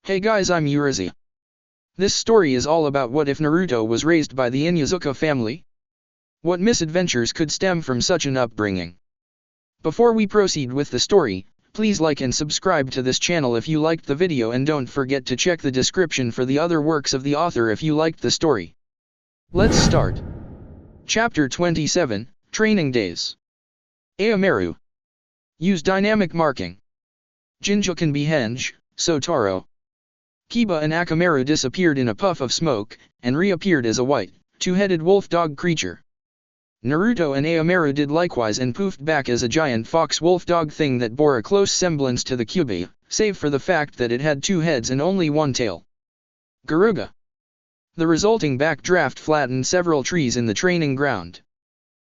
Hey guys, I'm Urizi. This story is all about what if Naruto was raised by the Inuzuka family? What misadventures could stem from such an upbringing? Before we proceed with the story, please like and subscribe to this channel if you liked the video, and don't forget to check the description for the other works of the author if you liked the story. Let's start. Chapter 27, Training Days. Aomaru. Use dynamic marking. Jinju can be henge, Sotaro. Kiba and Akamaru disappeared in a puff of smoke, and reappeared as a white, two-headed wolf-dog creature. Naruto and Aomaru did likewise and poofed back as a giant fox-wolf-dog thing that bore a close semblance to the Kyuubi, save for the fact that it had two heads and only one tail. Garuga. The resulting backdraft flattened several trees in the training ground.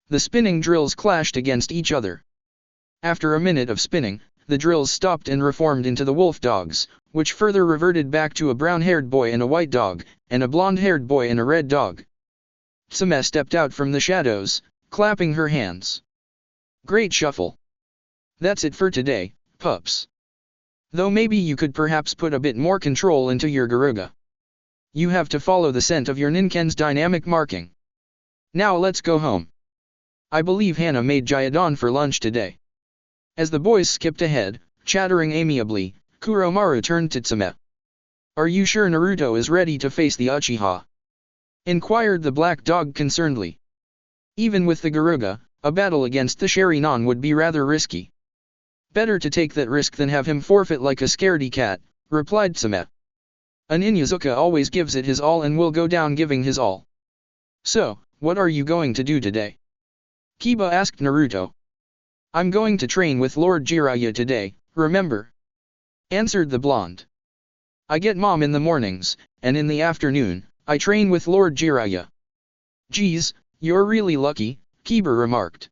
The spinning drills clashed against each other. After a minute of spinning, the drills stopped and reformed into the wolf dogs, which further reverted back to a brown-haired boy and a white dog, and a blonde-haired boy and a red dog. Tsame stepped out from the shadows, clapping her hands. Great shuffle. That's it for today, pups. Though maybe you could perhaps put a bit more control into your Garuga. You have to follow the scent of your Ninken's dynamic marking. Now let's go home. I believe Hana made Gyudon for lunch today. As the boys skipped ahead, chattering amiably, Kuromaru turned to Tsame. Are you sure Naruto is ready to face the Uchiha? Inquired the black dog concernedly. Even with the Garuga, a battle against the Sharingan would be rather risky. Better to take that risk than have him forfeit like a scaredy cat, replied Tsame. An Inuzuka always gives it his all and will go down giving his all. So, what are you going to do today? Kiba asked Naruto. I'm going to train with Lord Jiraiya today, remember? Answered the blonde. I get mom in the mornings, and in the afternoon, I train with Lord Jiraiya. Geez, you're really lucky, Kiba remarked.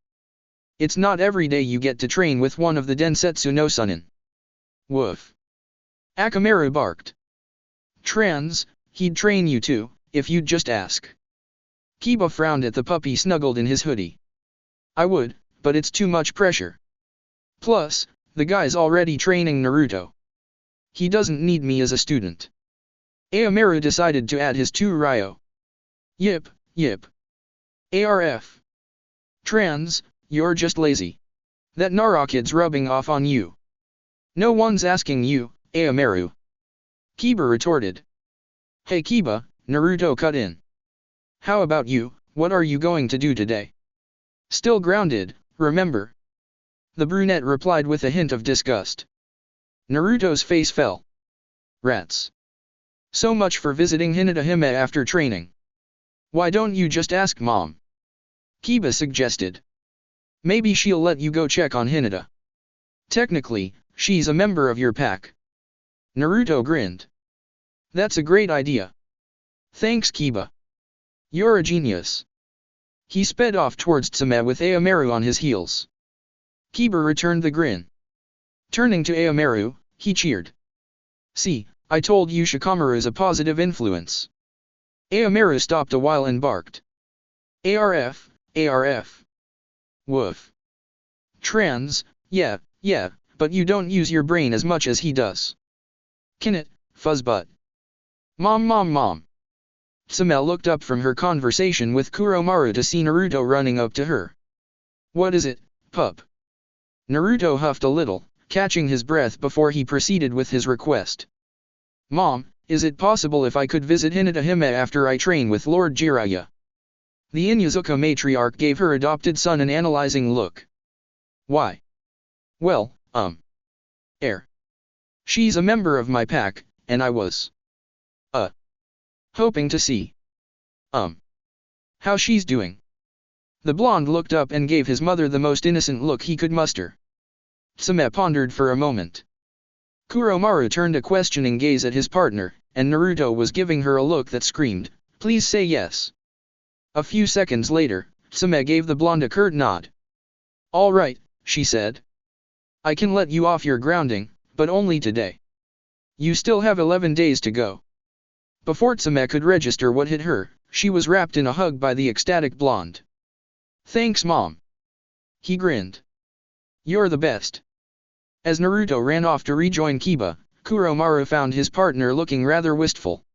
It's not every day you get to train with one of the Densetsu no Sunin. Woof. Akamaru barked. He'd train you too, if you'd just ask. Kiba frowned at the puppy snuggled in his hoodie. I would, but it's too much pressure. Plus, the guy's already training Naruto. He doesn't need me as a student. Aomaru decided to add his two Ryo. Yip. ARF. You're just lazy. That Nara kid's rubbing off on you. No one's asking you, Aomaru. Kiba retorted. Hey Kiba, Naruto cut in. How about you, what are you going to do today? Still grounded, remember? The brunette replied with a hint of disgust. Naruto's face fell. Rats. So much for visiting Hinata Hime after training. Why don't you just ask mom? Kiba suggested. Maybe she'll let you go check on Hinata. Technically, she's a member of your pack. Naruto grinned. That's a great idea. Thanks Kiba. You're a genius. He sped off towards Tsame with Aomaru on his heels. Kiba returned the grin. Turning to Aomaru, he cheered. See, I told you Shikamaru is a positive influence. Aomaru stopped a while and barked. ARF. Woof. Yeah, but you don't use your brain as much as he does. Can it, fuzzbutt? Mom. Tsame looked up from her conversation with Kuromaru to see Naruto running up to her. What is it, pup? Naruto huffed a little, catching his breath before he proceeded with his request. Mom, is it possible if I could visit Hinata Hime after I train with Lord Jiraiya? The Inuzuka matriarch gave her adopted son an analyzing look. Why? Well, she's a member of my pack, and I was hoping to see how she's doing. The blonde looked up and gave his mother the most innocent look he could muster. Tsame pondered for a moment. Kuromaru turned a questioning gaze at his partner, and Naruto was giving her a look that screamed, please say yes. A few seconds later, Tsame gave the blonde a curt nod. All right, she said. I can let you off your grounding, but only today. You still have 11 days to go. Before Tsame could register what hit her, she was wrapped in a hug by the ecstatic blonde. Thanks mom. He grinned. You're the best. As Naruto ran off to rejoin Kiba, Kuromaru found his partner looking rather wistful.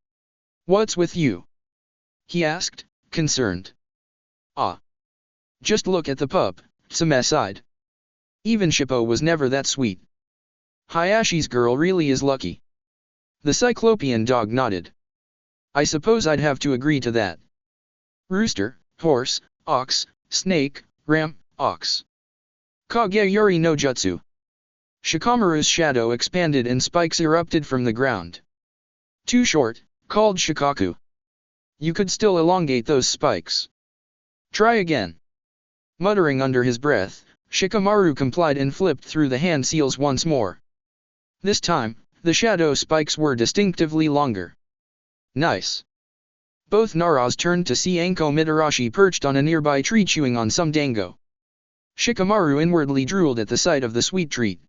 "What's with you?" he asked, concerned. "Ah. Just look at the pup," Tsame sighed. "Even Shippo was never that sweet. Hayashi's girl really is lucky." The Cyclopean dog nodded. "I suppose I'd have to agree to that. Rooster, horse, ox, snake, ram, ox. Kageyori no jutsu." Shikamaru's shadow expanded and spikes erupted from the ground. "Too short," called Shikaku. "You could still elongate those spikes. Try again." Muttering under his breath, Shikamaru complied and flipped through the hand seals once more. This time, the shadow spikes were distinctively longer. "Nice." Both Naras turned to see Anko Mitarashi perched on a nearby tree chewing on some dango. Shikamaru inwardly drooled at the sight of the sweet treat.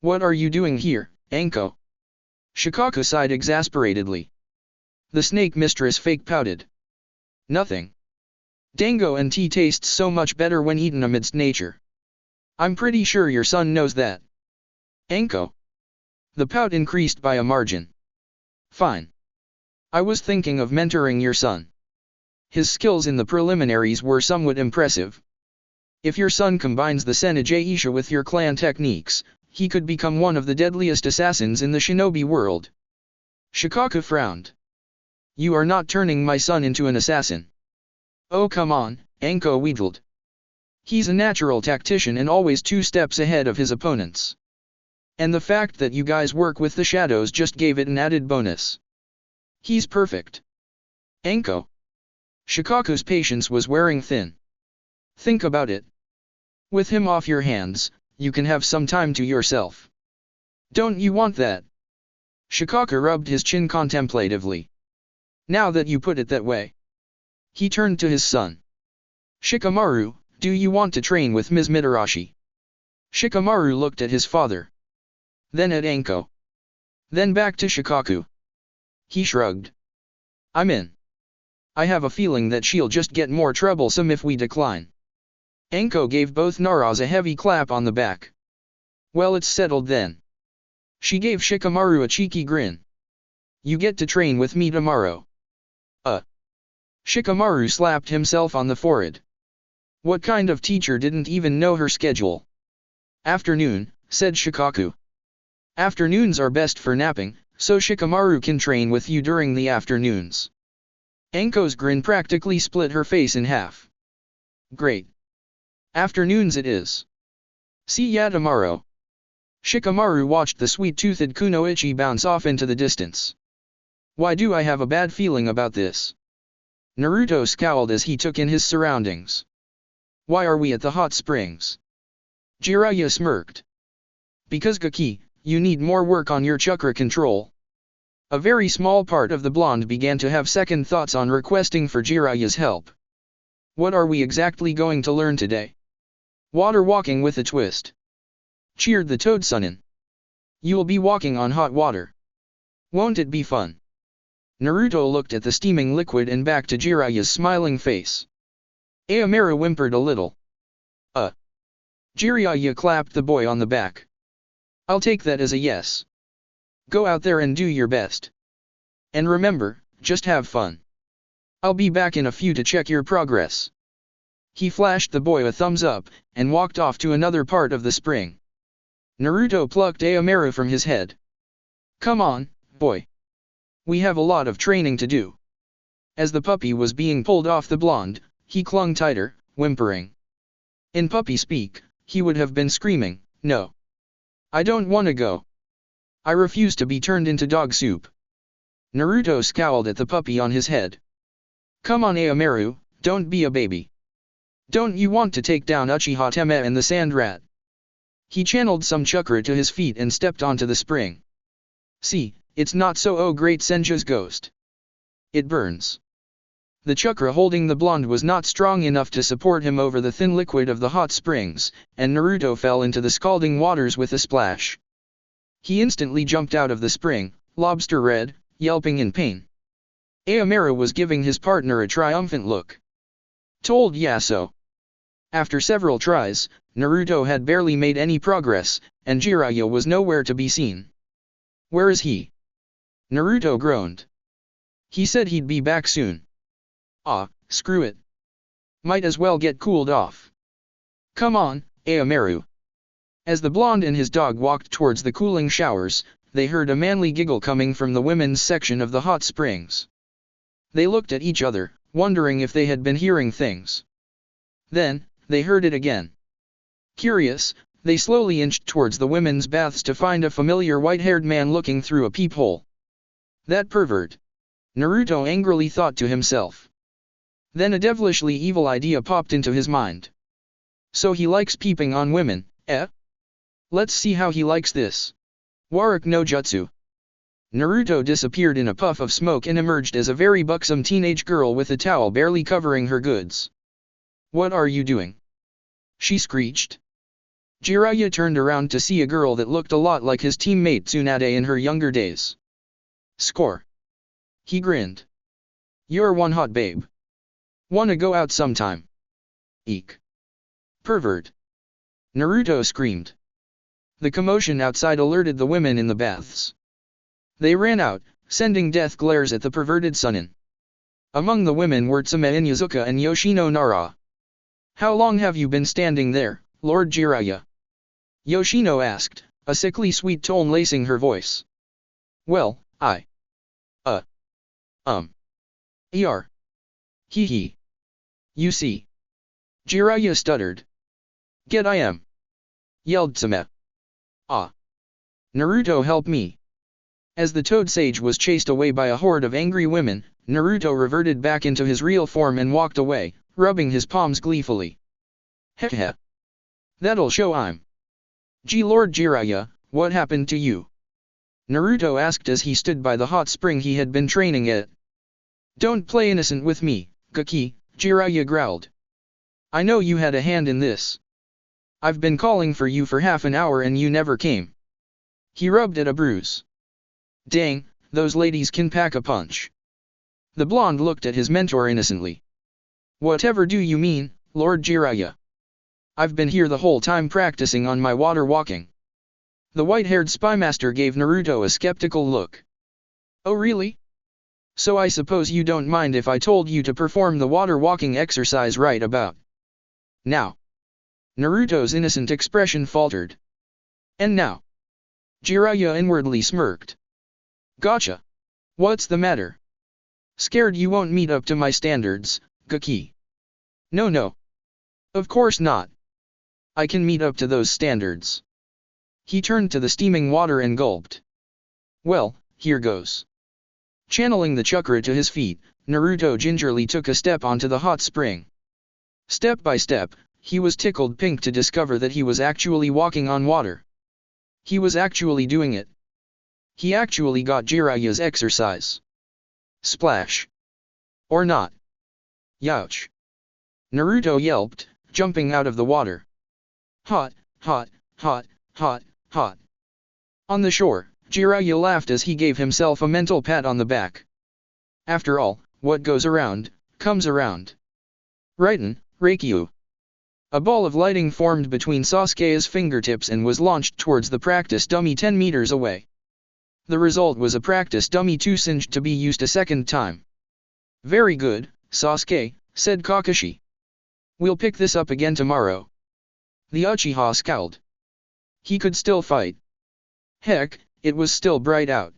"What are you doing here, Anko?" Shikaku sighed exasperatedly. The snake mistress fake pouted. "Nothing. Dango and tea tastes so much better when eaten amidst nature. I'm pretty sure your son knows that." "Anko." The pout increased by a margin. "Fine. I was thinking of mentoring your son. His skills in the preliminaries were somewhat impressive. If your son combines the Senegaisha with your clan techniques, he could become one of the deadliest assassins in the shinobi world." Shikaku frowned. "You are not turning my son into an assassin." "Oh come on," Anko wheedled. "He's a natural tactician and always 2 steps ahead of his opponents. And the fact that you guys work with the shadows just gave it an added bonus. He's perfect." "Anko." Shikaku's patience was wearing thin. "Think about it. With him off your hands, you can have some time to yourself. Don't you want that?" Shikaku rubbed his chin contemplatively. "Now that you put it that way." He turned to his son. "Shikamaru, do you want to train with Ms. Mitarashi?" Shikamaru looked at his father. Then at Anko. Then back to Shikaku. He shrugged. "I'm in. I have a feeling that she'll just get more troublesome if we decline." Anko gave both Naras a heavy clap on the back. "Well, it's settled then." She gave Shikamaru a cheeky grin. "You get to train with me tomorrow." Shikamaru slapped himself on the forehead. What kind of teacher didn't even know her schedule? "Afternoon," said Shikaku. "Afternoons are best for napping, so Shikamaru can train with you during the afternoons." Anko's grin practically split her face in half. "Great. Afternoons it is. See ya tomorrow." Shikamaru watched the sweet-toothed kunoichi bounce off into the distance. "Why do I have a bad feeling about this?" Naruto scowled as he took in his surroundings. "Why are we at the hot springs?" Jiraiya smirked. "Because Gaki, you need more work on your chakra control." A very small part of the blonde began to have second thoughts on requesting for Jiraiya's help. "What are we exactly going to learn today?" "Water walking with a twist," cheered the Toadsunin. "You'll be walking on hot water. Won't it be fun?" Naruto looked at the steaming liquid and back to Jiraiya's smiling face. Aomeru whimpered a little. Jiraiya clapped the boy on the back. "I'll take that as a yes. Go out there and do your best. And remember, just have fun. I'll be back in a few to check your progress." He flashed the boy a thumbs up, and walked off to another part of the spring. Naruto plucked Aomeru from his head. "Come on, boy. We have a lot of training to do." As the puppy was being pulled off the blonde, he clung tighter, whimpering. In puppy speak, he would have been screaming, "No. I don't want to go. I refuse to be turned into dog soup." Naruto scowled at the puppy on his head. "Come on Aomeru, don't be a baby. Don't you want to take down Uchiha Teme and the sand rat?" He channeled some chakra to his feet and stepped onto the spring. "See, it's not so great Senja's ghost. It burns." The chakra holding the blonde was not strong enough to support him over the thin liquid of the hot springs, and Naruto fell into the scalding waters with a splash. He instantly jumped out of the spring, lobster red, yelping in pain. Aomeru was giving his partner a triumphant look. "Told ya so." After several tries, Naruto had barely made any progress, and Jiraiya was nowhere to be seen. Where is he? Naruto groaned. He said he'd be back soon. Ah, screw it. Might as well get cooled off. Come on, Aomaru. As the blonde and his dog walked towards the cooling showers, they heard a manly giggle coming from the women's section of the hot springs. They looked at each other, wondering if they had been hearing things. Then, they heard it again. Curious, they slowly inched towards the women's baths to find a familiar white-haired man looking through a peephole. That pervert! Naruto angrily thought to himself. Then a devilishly evil idea popped into his mind. So he likes peeping on women, eh? Let's see how he likes this. Warak no Jutsu. Naruto disappeared in a puff of smoke and emerged as a very buxom teenage girl with a towel barely covering her goods. What are you doing? She screeched. Jiraiya turned around to see a girl that looked a lot like his teammate Tsunade in her younger days. Score. He grinned. You're one hot babe. Wanna go out sometime? Eek. Pervert. Naruto screamed. The commotion outside alerted the women in the baths. They ran out, sending death glares at the perverted Chunin. Among the women were Tsume Inuzuka and Yoshino Nara. How long have you been standing there, Lord Jiraiya? Yoshino asked, a sickly sweet tone lacing her voice. Well, Er. Hee hee. You see. Jiraiya stuttered. Get I am. Yelled Tsume. Ah. Naruto help me. As the Toad Sage was chased away by a horde of angry women, Naruto reverted back into his real form and walked away, rubbing his palms gleefully. Heh heh. That'll show I'm. Gee Lord Jiraiya, what happened to you? Naruto asked as he stood by the hot spring he had been training at. Don't play innocent with me, Gaki, Jiraiya growled. I know you had a hand in this. I've been calling for you for half an hour and you never came. He rubbed at a bruise. Dang, those ladies can pack a punch. The blonde looked at his mentor innocently. Whatever do you mean, Lord Jiraiya? I've been here the whole time practicing on my water walking. The white-haired spymaster gave Naruto a skeptical look. Oh really? So I suppose you don't mind if I told you to perform the water walking exercise right about now. Naruto's innocent expression faltered. And now? Jiraiya inwardly smirked. Gotcha. What's the matter? Scared you won't meet up to my standards, Gaki? No. Of course not. I can meet up to those standards. He turned to the steaming water and gulped. Well, here goes. Channeling the chakra to his feet, Naruto gingerly took a step onto the hot spring. Step by step, he was tickled pink to discover that he was actually walking on water. He was actually doing it. He actually got Jiraiya's exercise. Splash. Or not. Youch. Naruto yelped, jumping out of the water. Hot, hot, hot, hot, hot. On the shore, Jiraiya laughed as he gave himself a mental pat on the back. After all, what goes around, comes around. Rightin', Reikyu. A ball of lighting formed between Sasuke's fingertips and was launched towards the practice dummy 10 meters away. The result was a practice dummy too singed to be used a second time. Very good, Sasuke, said Kakashi. We'll pick this up again tomorrow. The Uchiha scowled. He could still fight. Heck, it was still bright out.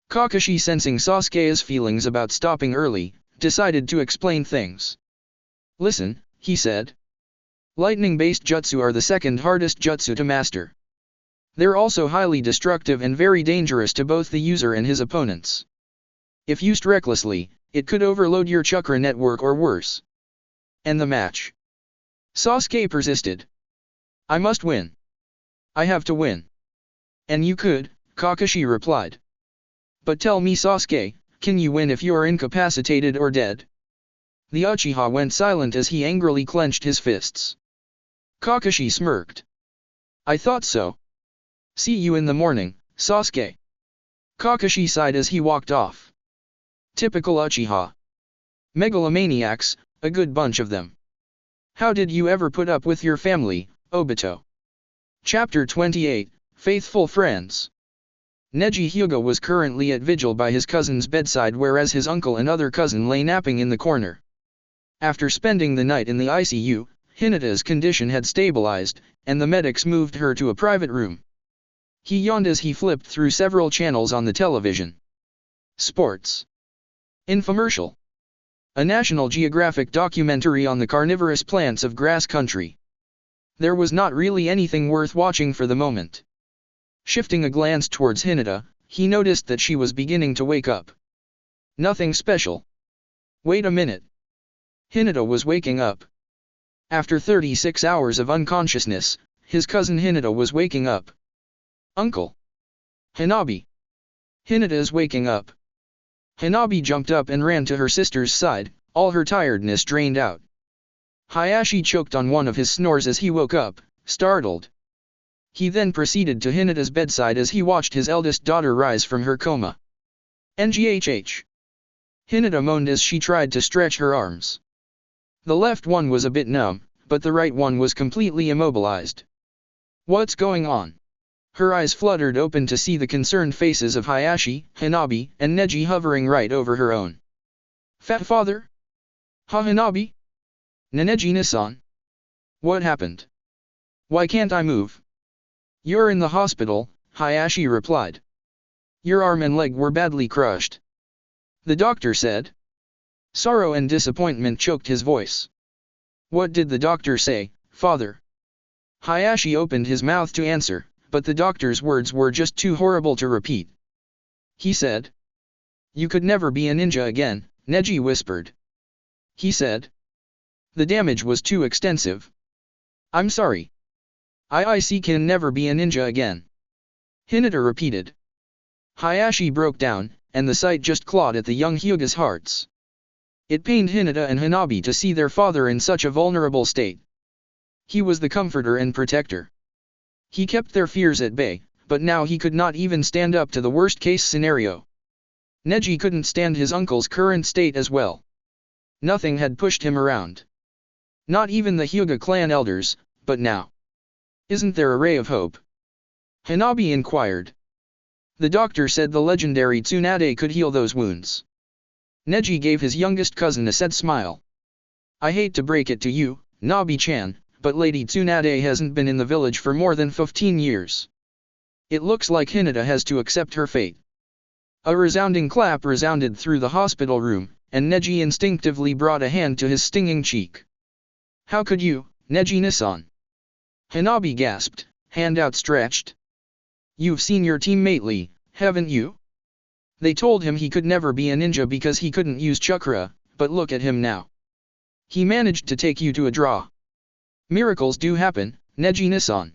Kakashi, sensing Sasuke's feelings about stopping early, decided to explain things. Listen, he said. Lightning-based jutsu are the second hardest jutsu to master. They're also highly destructive and very dangerous to both the user and his opponents. If used recklessly, it could overload your chakra network or worse. End the match. Sasuke persisted. I must win. I have to win. And you could, Kakashi replied. But tell me Sasuke, can you win if you're incapacitated or dead? The Uchiha went silent as he angrily clenched his fists. Kakashi smirked. I thought so. See you in the morning, Sasuke. Kakashi sighed as he walked off. Typical Uchiha. Megalomaniacs, a good bunch of them. How did you ever put up with your family, Obito? Chapter 28, Faithful Friends. Neji Hyuga was currently at vigil by his cousin's bedside, whereas his uncle and other cousin lay napping in the corner. After spending the night in the ICU, Hinata's condition had stabilized, and the medics moved her to a private room. He yawned as he flipped through several channels on the television. Sports. Infomercial. A National Geographic documentary on the carnivorous plants of grass country. There was not really anything worth watching for the moment. Shifting a glance towards Hinata, he noticed that she was beginning to wake up. Nothing special. Wait a minute. Hinata was waking up. After 36 hours of unconsciousness, his cousin Hinata was waking up. Uncle. Hanabi. Hinata is waking up. Hanabi jumped up and ran to her sister's side, all her tiredness drained out. Hayashi choked on one of his snores as he woke up, startled. He then proceeded to Hinata's bedside as he watched his eldest daughter rise from her coma. NGHH. Hinata moaned as she tried to stretch her arms. The left one was a bit numb, but the right one was completely immobilized. What's going on? Her eyes fluttered open to see the concerned faces of Hayashi, Hanabi, and Neji hovering right over her own. Fat father? Ha Hanabi? Neji-san? What happened? Why can't I move? You're in the hospital, Hayashi replied. Your arm and leg were badly crushed. The doctor said. Sorrow and disappointment choked his voice. What did the doctor say, father? Hayashi opened his mouth to answer, but the doctor's words were just too horrible to repeat. He said. You could never be a ninja again, Neji whispered. He said. The damage was too extensive. I'm sorry. I can never be a ninja again. Hinata repeated. Hayashi broke down, and the sight just clawed at the young Hyuga's hearts. It pained Hinata and Hanabi to see their father in such a vulnerable state. He was the comforter and protector. He kept their fears at bay, but now he could not even stand up to the worst-case scenario. Neji couldn't stand his uncle's current state as well. Nothing had pushed him around. Not even the Hyuga clan elders, but now. Isn't there a ray of hope? Hanabi inquired. The doctor said the legendary Tsunade could heal those wounds. Neji gave his youngest cousin a sad smile. I hate to break it to you, Nabi-chan, but Lady Tsunade hasn't been in the village for more than 15 years. It looks like Hinata has to accept her fate. A resounding clap resounded through the hospital room, and Neji instinctively brought a hand to his stinging cheek. How could you, Neji-san? Hanabi gasped, hand outstretched. You've seen your teammate Lee, haven't you? They told him he could never be a ninja because he couldn't use chakra, but look at him now. He managed to take you to a draw. Miracles do happen, Neji-san.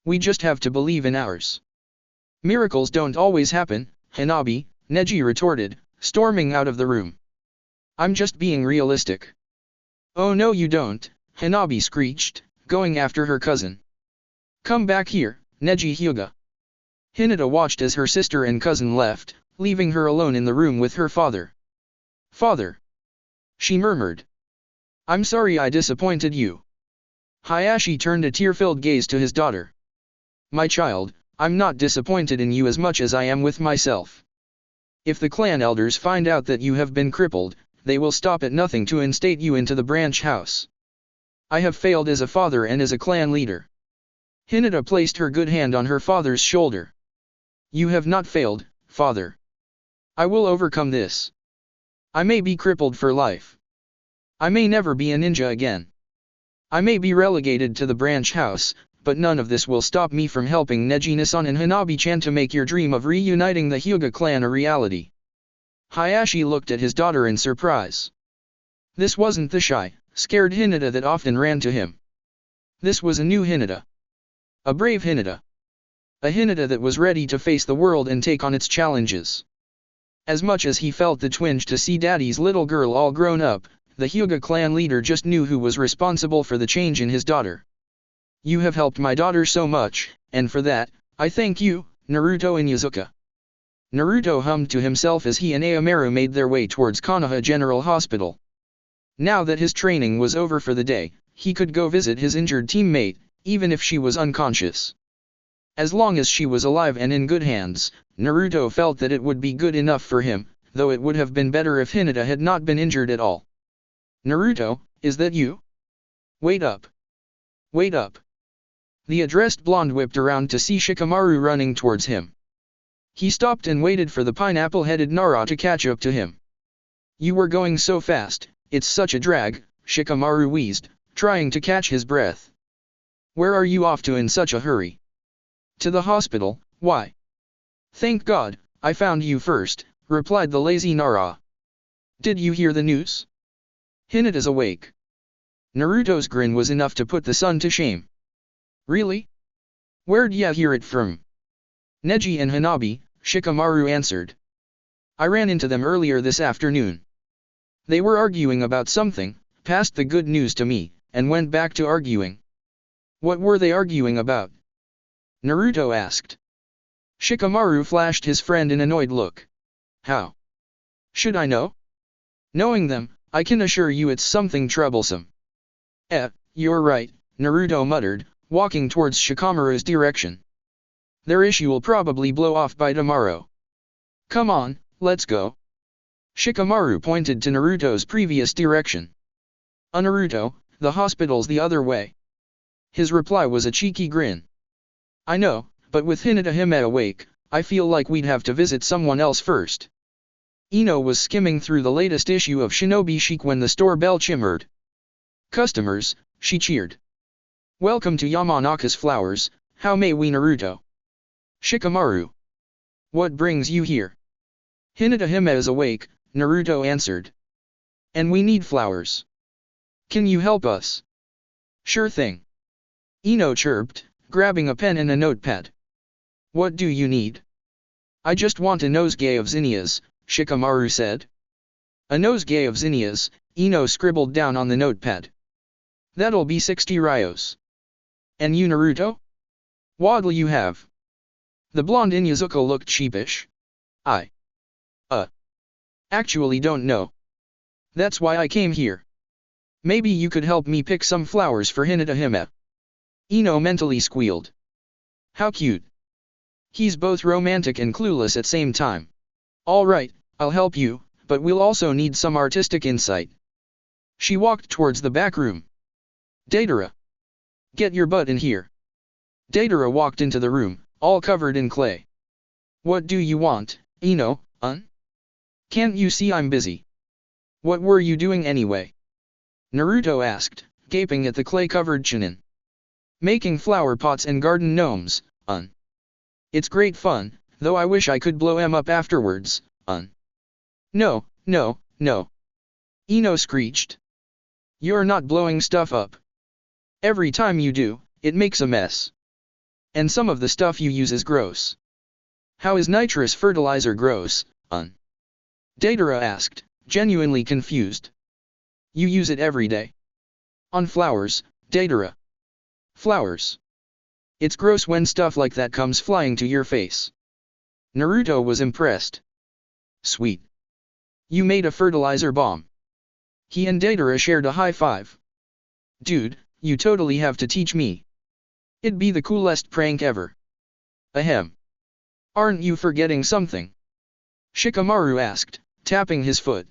We just have to believe in ours. Miracles don't always happen, Hanabi, Neji retorted, storming out of the room. I'm just being realistic. Oh no you don't, Hanabi screeched, going after her cousin. Come back here, Neji Hyuga. Hinata watched as her sister and cousin left, leaving her alone in the room with her father. Father. She murmured. I'm sorry I disappointed you. Hayashi turned a tear-filled gaze to his daughter. My child, I'm not disappointed in you as much as I am with myself. If the clan elders find out that you have been crippled, they will stop at nothing to instate you into the branch house. I have failed as a father and as a clan leader. Hinata placed her good hand on her father's shoulder. You have not failed, father. I will overcome this. I may be crippled for life. I may never be a ninja again. I may be relegated to the branch house, but none of this will stop me from helping Neji-san and Hanabi-chan to make your dream of reuniting the Hyuga clan a reality. Hayashi looked at his daughter in surprise. This wasn't the shy, scared Hinata that often ran to him. This was a new Hinata. A brave Hinata. A Hinata that was ready to face the world and take on its challenges. As much as he felt the twinge to see Daddy's little girl all grown up, the Hyuga clan leader just knew who was responsible for the change in his daughter. You have helped my daughter so much, and for that, I thank you, Naruto Inuzuka. Naruto hummed to himself as he and Aomaru made their way towards Konoha General Hospital. Now that his training was over for the day, he could go visit his injured teammate, even if she was unconscious. As long as she was alive and in good hands, Naruto felt that it would be good enough for him, though it would have been better if Hinata had not been injured at all. Naruto, is that you? Wait up. Wait up. The addressed blonde whipped around to see Shikamaru running towards him. He stopped and waited for the pineapple-headed Nara to catch up to him. You were going so fast, it's such a drag, Shikamaru wheezed, trying to catch his breath. Where are you off to in such a hurry? To the hospital, why? Thank God, I found you first, replied the lazy Nara. Did you hear the news? Hinata's awake. Naruto's grin was enough to put the son to shame. Really? Where'd ya hear it from? Neji and Hanabi, Shikamaru answered. I ran into them earlier this afternoon. They were arguing about something, passed the good news to me, and went back to arguing. What were they arguing about? Naruto asked. Shikamaru flashed his friend an annoyed look. How? Should I know? Knowing them, I can assure you it's something troublesome. You're right, Naruto muttered, walking towards Shikamaru's direction. Their issue will probably blow off by tomorrow. Come on, let's go. Shikamaru pointed to Naruto's previous direction. Naruto, the hospital's the other way. His reply was a cheeky grin. I know, but with Hinata awake, I feel like we'd have to visit someone else first. Ino was skimming through the latest issue of Shinobi Chic when the store bell chimered. Customers, she cheered. Welcome to Yamanaka's Flowers, how may we Naruto? Shikamaru. What brings you here? Hinata is awake, Naruto answered. And we need flowers. Can you help us? Sure thing. Ino chirped, grabbing a pen and a notepad. What do you need? I just want a nosegay of zinnias, Shikamaru said. A nosegay of zinnias, Ino scribbled down on the notepad. That'll be 60 ryos. And you Naruto? What'll you have? The blonde Inuzuka looked sheepish. I actually don't know. That's why I came here. Maybe you could help me pick some flowers for Hinata. Ino mentally squealed. How cute. He's both romantic and clueless at same time. Alright, I'll help you, but we'll also need some artistic insight. She walked towards the back room. Deidara. Get your butt in here. Deidara walked into the room, all covered in clay. What do you want, Ino, Can't you see I'm busy? What were you doing anyway? Naruto asked, gaping at the clay-covered Chunin. Making flower pots and garden gnomes, It's great fun, though I wish I could blow 'em up afterwards, No, no, no. Ino screeched. You're not blowing stuff up. Every time you do, it makes a mess. And some of the stuff you use is gross. How is nitrous fertilizer gross, Deidara asked, genuinely confused. You use it every day. On flowers, Deidara. Flowers. It's gross when stuff like that comes flying to your face. Naruto was impressed. Sweet. You made a fertilizer bomb. He and Deidara shared a high five. Dude, you totally have to teach me. It'd be the coolest prank ever. Ahem. Aren't you forgetting something? Shikamaru asked, tapping his foot.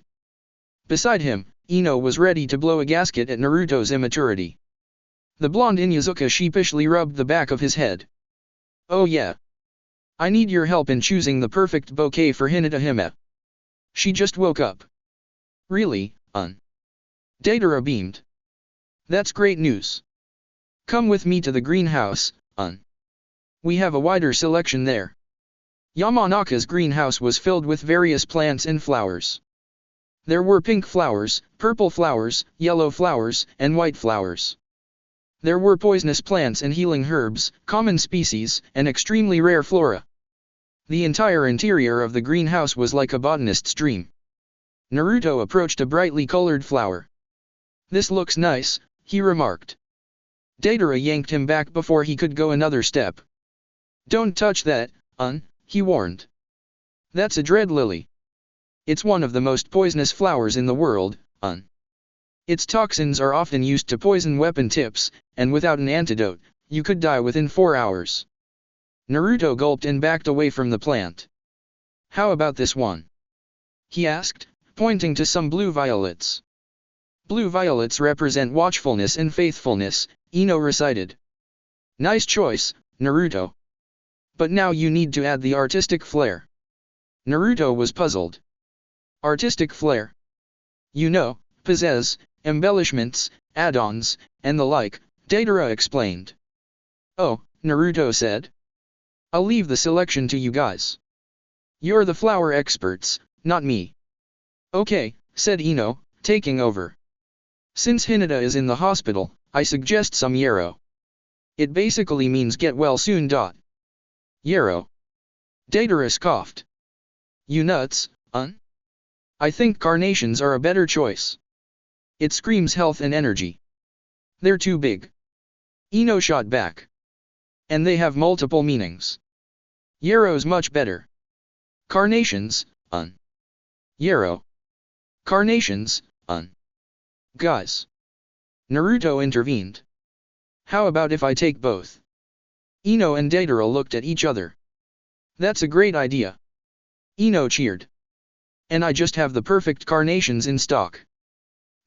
Beside him, Ino was ready to blow a gasket at Naruto's immaturity. The blonde Inuzuka sheepishly rubbed the back of his head. Oh yeah. I need your help in choosing the perfect bouquet for Hinata. She just woke up. Really, Deidara beamed. That's great news. Come with me to the greenhouse, We have a wider selection there. Yamanaka's greenhouse was filled with various plants and flowers. There were pink flowers, purple flowers, yellow flowers, and white flowers. There were poisonous plants and healing herbs, common species, and extremely rare flora. The entire interior of the greenhouse was like a botanist's dream. Naruto approached a brightly colored flower. This looks nice, he remarked. Deidara yanked him back before he could go another step. Don't touch that, he warned. That's a dread lily. It's one of the most poisonous flowers in the world, Its toxins are often used to poison weapon tips, and without an antidote, you could die within 4 hours. Naruto gulped and backed away from the plant. How about this one? He asked, pointing to some blue violets. Blue violets represent watchfulness and faithfulness, Ino recited. Nice choice, Naruto. But now you need to add the artistic flair. Naruto was puzzled. Artistic flair? You know, pizzazz, embellishments, add-ons, and the like, Deidara explained. Oh, Naruto said. I'll leave the selection to you guys. You're the flower experts, not me. Okay, said Ino, taking over. Since Hinata is in the hospital, I suggest some yarrow. It basically means get well soon. Yarrow. Deidara scoffed. You nuts, I think carnations are a better choice. It screams health and energy. They're too big. Ino shot back. And they have multiple meanings. Yarrow's much better. Carnations, Yarrow. Carnations, Guys. Naruto intervened. How about if I take both? Ino and Deidara looked at each other. That's a great idea. Ino cheered. And I just have the perfect carnations in stock.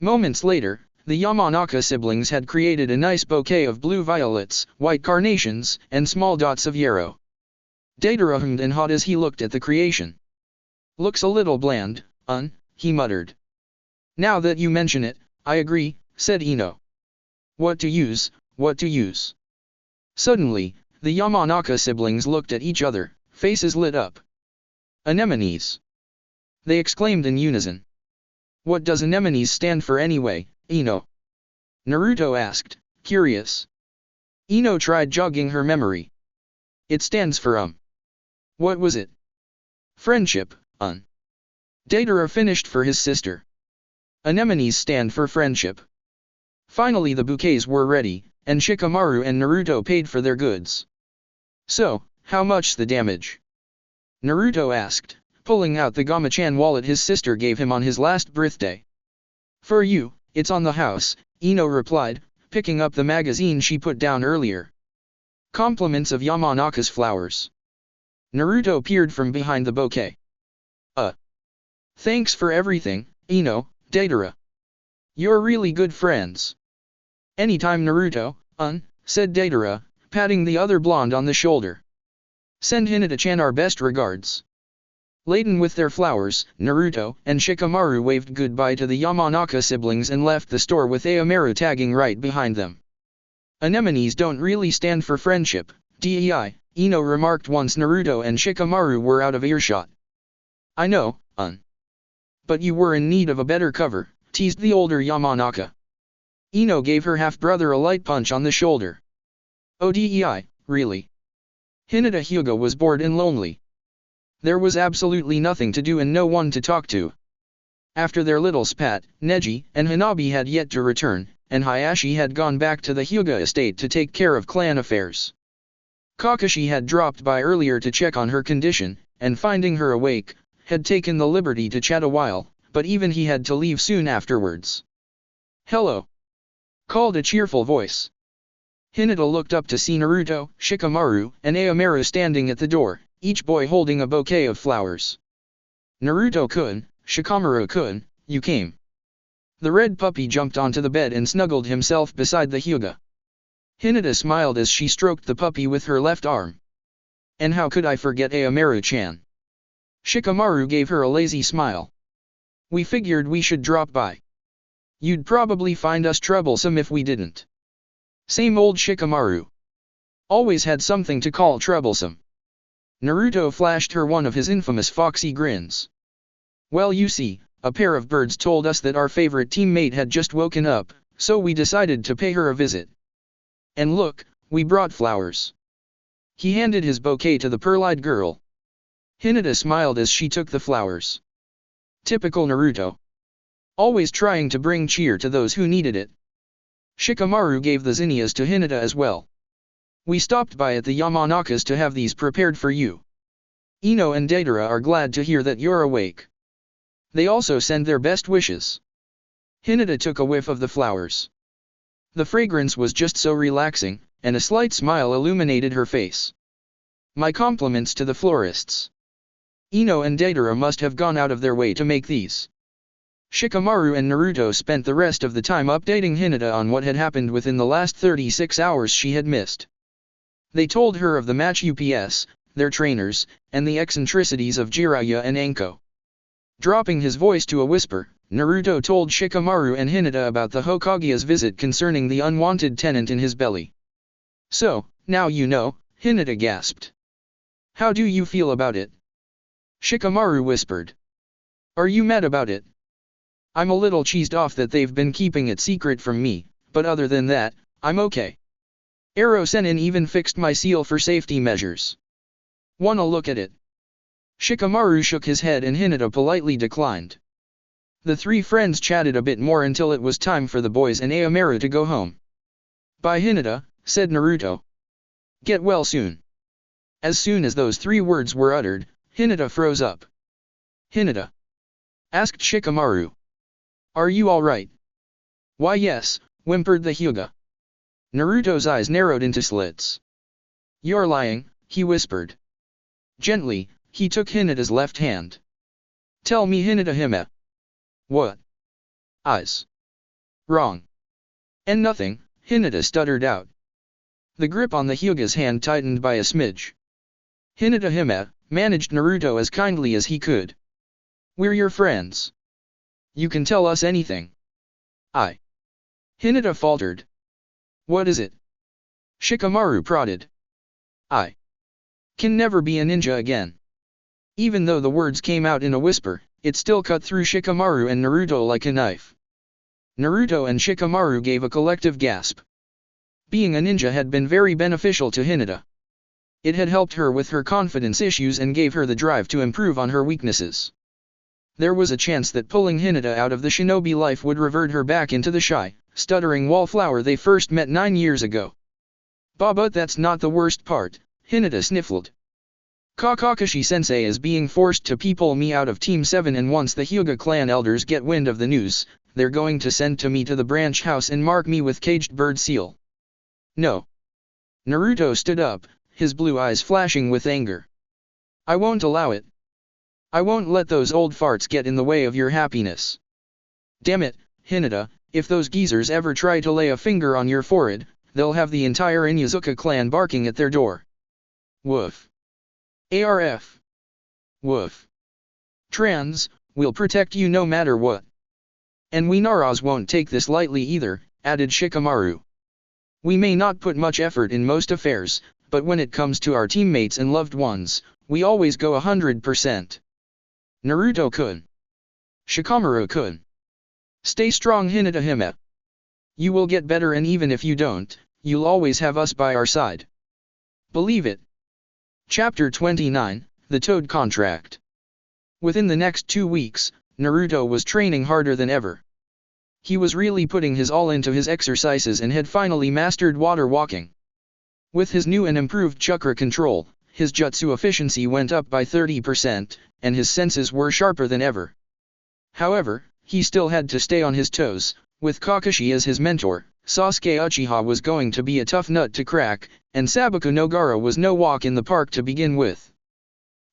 Moments later, the Yamanaka siblings had created a nice bouquet of blue violets, white carnations, and small dots of yarrow. Deidara hummed and hawed as he looked at the creation. Looks a little bland, he muttered. Now that you mention it, I agree, said Ino. What to use, what to use? Suddenly, the Yamanaka siblings looked at each other, faces lit up. Anemones. They exclaimed in unison. What does anemones stand for anyway, Ino? Naruto asked, curious. Ino tried jogging her memory. It stands for What was it? Friendship, Deidara finished for his sister. Anemones stand for friendship. Finally the bouquets were ready, and Shikamaru and Naruto paid for their goods. So, how much's the damage? Naruto asked, pulling out the Gamachan wallet his sister gave him on his last birthday. For you, it's on the house, Ino replied, picking up the magazine she put down earlier. Compliments of Yamanaka's flowers. Naruto peered from behind the bouquet. Thanks for everything, Ino, Deidara. You're really good friends. Anytime Naruto, said Deidara, patting the other blonde on the shoulder. Send Hinata-chan our best regards. Laden with their flowers, Naruto and Shikamaru waved goodbye to the Yamanaka siblings and left the store with Aomaru tagging right behind them. Anemones don't really stand for friendship, DEI, Ino remarked once Naruto and Shikamaru were out of earshot. I know, But you were in need of a better cover, teased the older Yamanaka. Ino gave her half-brother a light punch on the shoulder. Oh DEI, really? Hinata Hyuga was bored and lonely. There was absolutely nothing to do and no one to talk to. After their little spat, Neji and Hanabi had yet to return, and Hayashi had gone back to the Hyuga estate to take care of clan affairs. Kakashi had dropped by earlier to check on her condition, and finding her awake, had taken the liberty to chat a while, but even he had to leave soon afterwards. Hello! Called a cheerful voice. Hinata looked up to see Naruto, Shikamaru, and Aomaru standing at the door, each boy holding a bouquet of flowers. Naruto-kun, Shikamaru-kun, you came. The red puppy jumped onto the bed and snuggled himself beside the Hyuga. Hinata smiled as she stroked the puppy with her left arm. And how could I forget Aomaru-chan? Shikamaru gave her a lazy smile. We figured we should drop by. You'd probably find us troublesome if we didn't. Same old Shikamaru. Always had something to call troublesome. Naruto flashed her one of his infamous foxy grins. Well, you see, a pair of birds told us that our favorite teammate had just woken up, so we decided to pay her a visit. And look, we brought flowers. He handed his bouquet to the pearl-eyed girl. Hinata smiled as she took the flowers. Typical Naruto. Always trying to bring cheer to those who needed it. Shikamaru gave the zinnias to Hinata as well. We stopped by at the Yamanakas to have these prepared for you. Ino and Deidara are glad to hear that you're awake. They also send their best wishes. Hinata took a whiff of the flowers. The fragrance was just so relaxing, and a slight smile illuminated her face. My compliments to the florists. Ino and Deidara must have gone out of their way to make these. Shikamaru and Naruto spent the rest of the time updating Hinata on what had happened within the last 36 hours she had missed. They told her of the match UPS, their trainers, and the eccentricities of Jiraiya and Anko. Dropping his voice to a whisper, Naruto told Shikamaru and Hinata about the Hokage's visit concerning the unwanted tenant in his belly. So, now you know, Hinata gasped. How do you feel about it? Shikamaru whispered. Are you mad about it? I'm a little cheesed off that they've been keeping it secret from me, but other than that, I'm okay. Ero Sennin even fixed my seal for safety measures. Wanna look at it? Shikamaru shook his head and Hinata politely declined. The three friends chatted a bit more until it was time for the boys and Ayamaru to go home. Bye Hinata, said Naruto. Get well soon. As soon as those three words were uttered, Hinata froze up. Hinata? Asked Shikamaru. Are you alright? Why yes, whimpered the Hyuga. Naruto's eyes narrowed into slits. You're lying, he whispered. Gently, he took Hinata's left hand. Tell me Hinata Hime. What? Eyes. Wrong. And nothing, Hinata stuttered out. The grip on the Hyuga's hand tightened by a smidge. Hinata Hime, managed Naruto as kindly as he could. We're your friends. You can tell us anything. Hinata faltered. What is it? Shikamaru prodded. I can never be a ninja again. Even though the words came out in a whisper, it still cut through Shikamaru and Naruto like a knife. Naruto and Shikamaru gave a collective gasp. Being a ninja had been very beneficial to Hinata. It had helped her with her confidence issues and gave her the drive to improve on her weaknesses. There was a chance that pulling Hinata out of the shinobi life would revert her back into the shy, stuttering wallflower they first met 9 years ago. But that's not the worst part, Hinata sniffled. Kakashi-sensei is being forced to pull me out of Team 7 and once the Hyuga clan elders get wind of the news, they're going to send me to the branch house and mark me with caged bird seal. No. Naruto stood up, his blue eyes flashing with anger. I won't allow it. I won't let those old farts get in the way of your happiness. Damn it, Hinata, if those geezers ever try to lay a finger on your forehead, they'll have the entire Inuzuka clan barking at their door. Woof. ARF. Woof. Trans, we'll protect you no matter what. And we Naras won't take this lightly either, added Shikamaru. We may not put much effort in most affairs, but when it comes to our teammates and loved ones, we always go 100%. Naruto-kun. Shikamaru-kun. Stay strong Hinata Hime. You will get better and even if you don't, you'll always have us by our side. Believe it. Chapter 29, The Toad Contract. Within the next 2 weeks, Naruto was training harder than ever. He was really putting his all into his exercises and had finally mastered water walking. With his new and improved chakra control, his jutsu efficiency went up by 30%, and his senses were sharper than ever. However, he still had to stay on his toes. With Kakashi as his mentor, Sasuke Uchiha was going to be a tough nut to crack, and Sabaku Nogara was no walk in the park to begin with.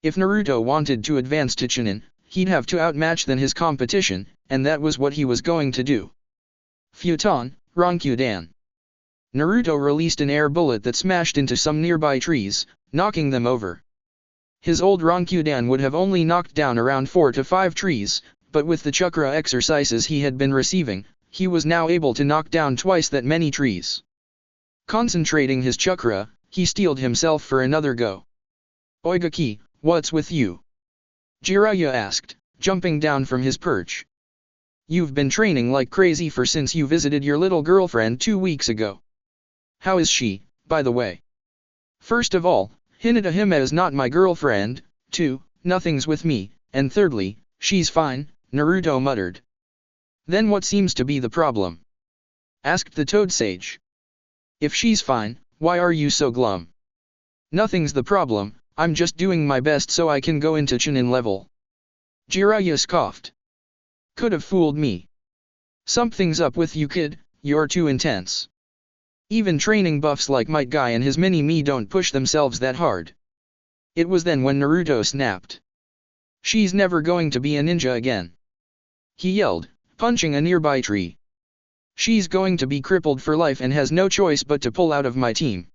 If Naruto wanted to advance to Chunin, he'd have to outmatch than his competition, and that was what he was going to do. Futon, Rankyudan. Naruto released an air bullet that smashed into some nearby trees, knocking them over. His old Rankyudan would have only knocked down around 4 to 5 trees, but with the chakra exercises he had been receiving, he was now able to knock down twice that many trees. Concentrating his chakra, he steeled himself for another go. Oigaki, what's with you? Jiraiya asked, jumping down from his perch. You've been training like crazy since you visited your little girlfriend 2 weeks ago. How is she, by the way? First of all, Hinata Hime is not my girlfriend, 2, nothing's with me, and thirdly, she's fine, Naruto muttered. Then what seems to be the problem? Asked the Toad Sage. If she's fine, why are you so glum? Nothing's the problem, I'm just doing my best so I can go into Chunin level. Jiraiya scoffed. Could have fooled me. Something's up with you kid, you're too intense. Even training buffs like Might Guy and his mini-me don't push themselves that hard. It was then when Naruto snapped. She's never going to be a ninja again. He yelled, punching a nearby tree. She's going to be crippled for life and has no choice but to pull out of my team.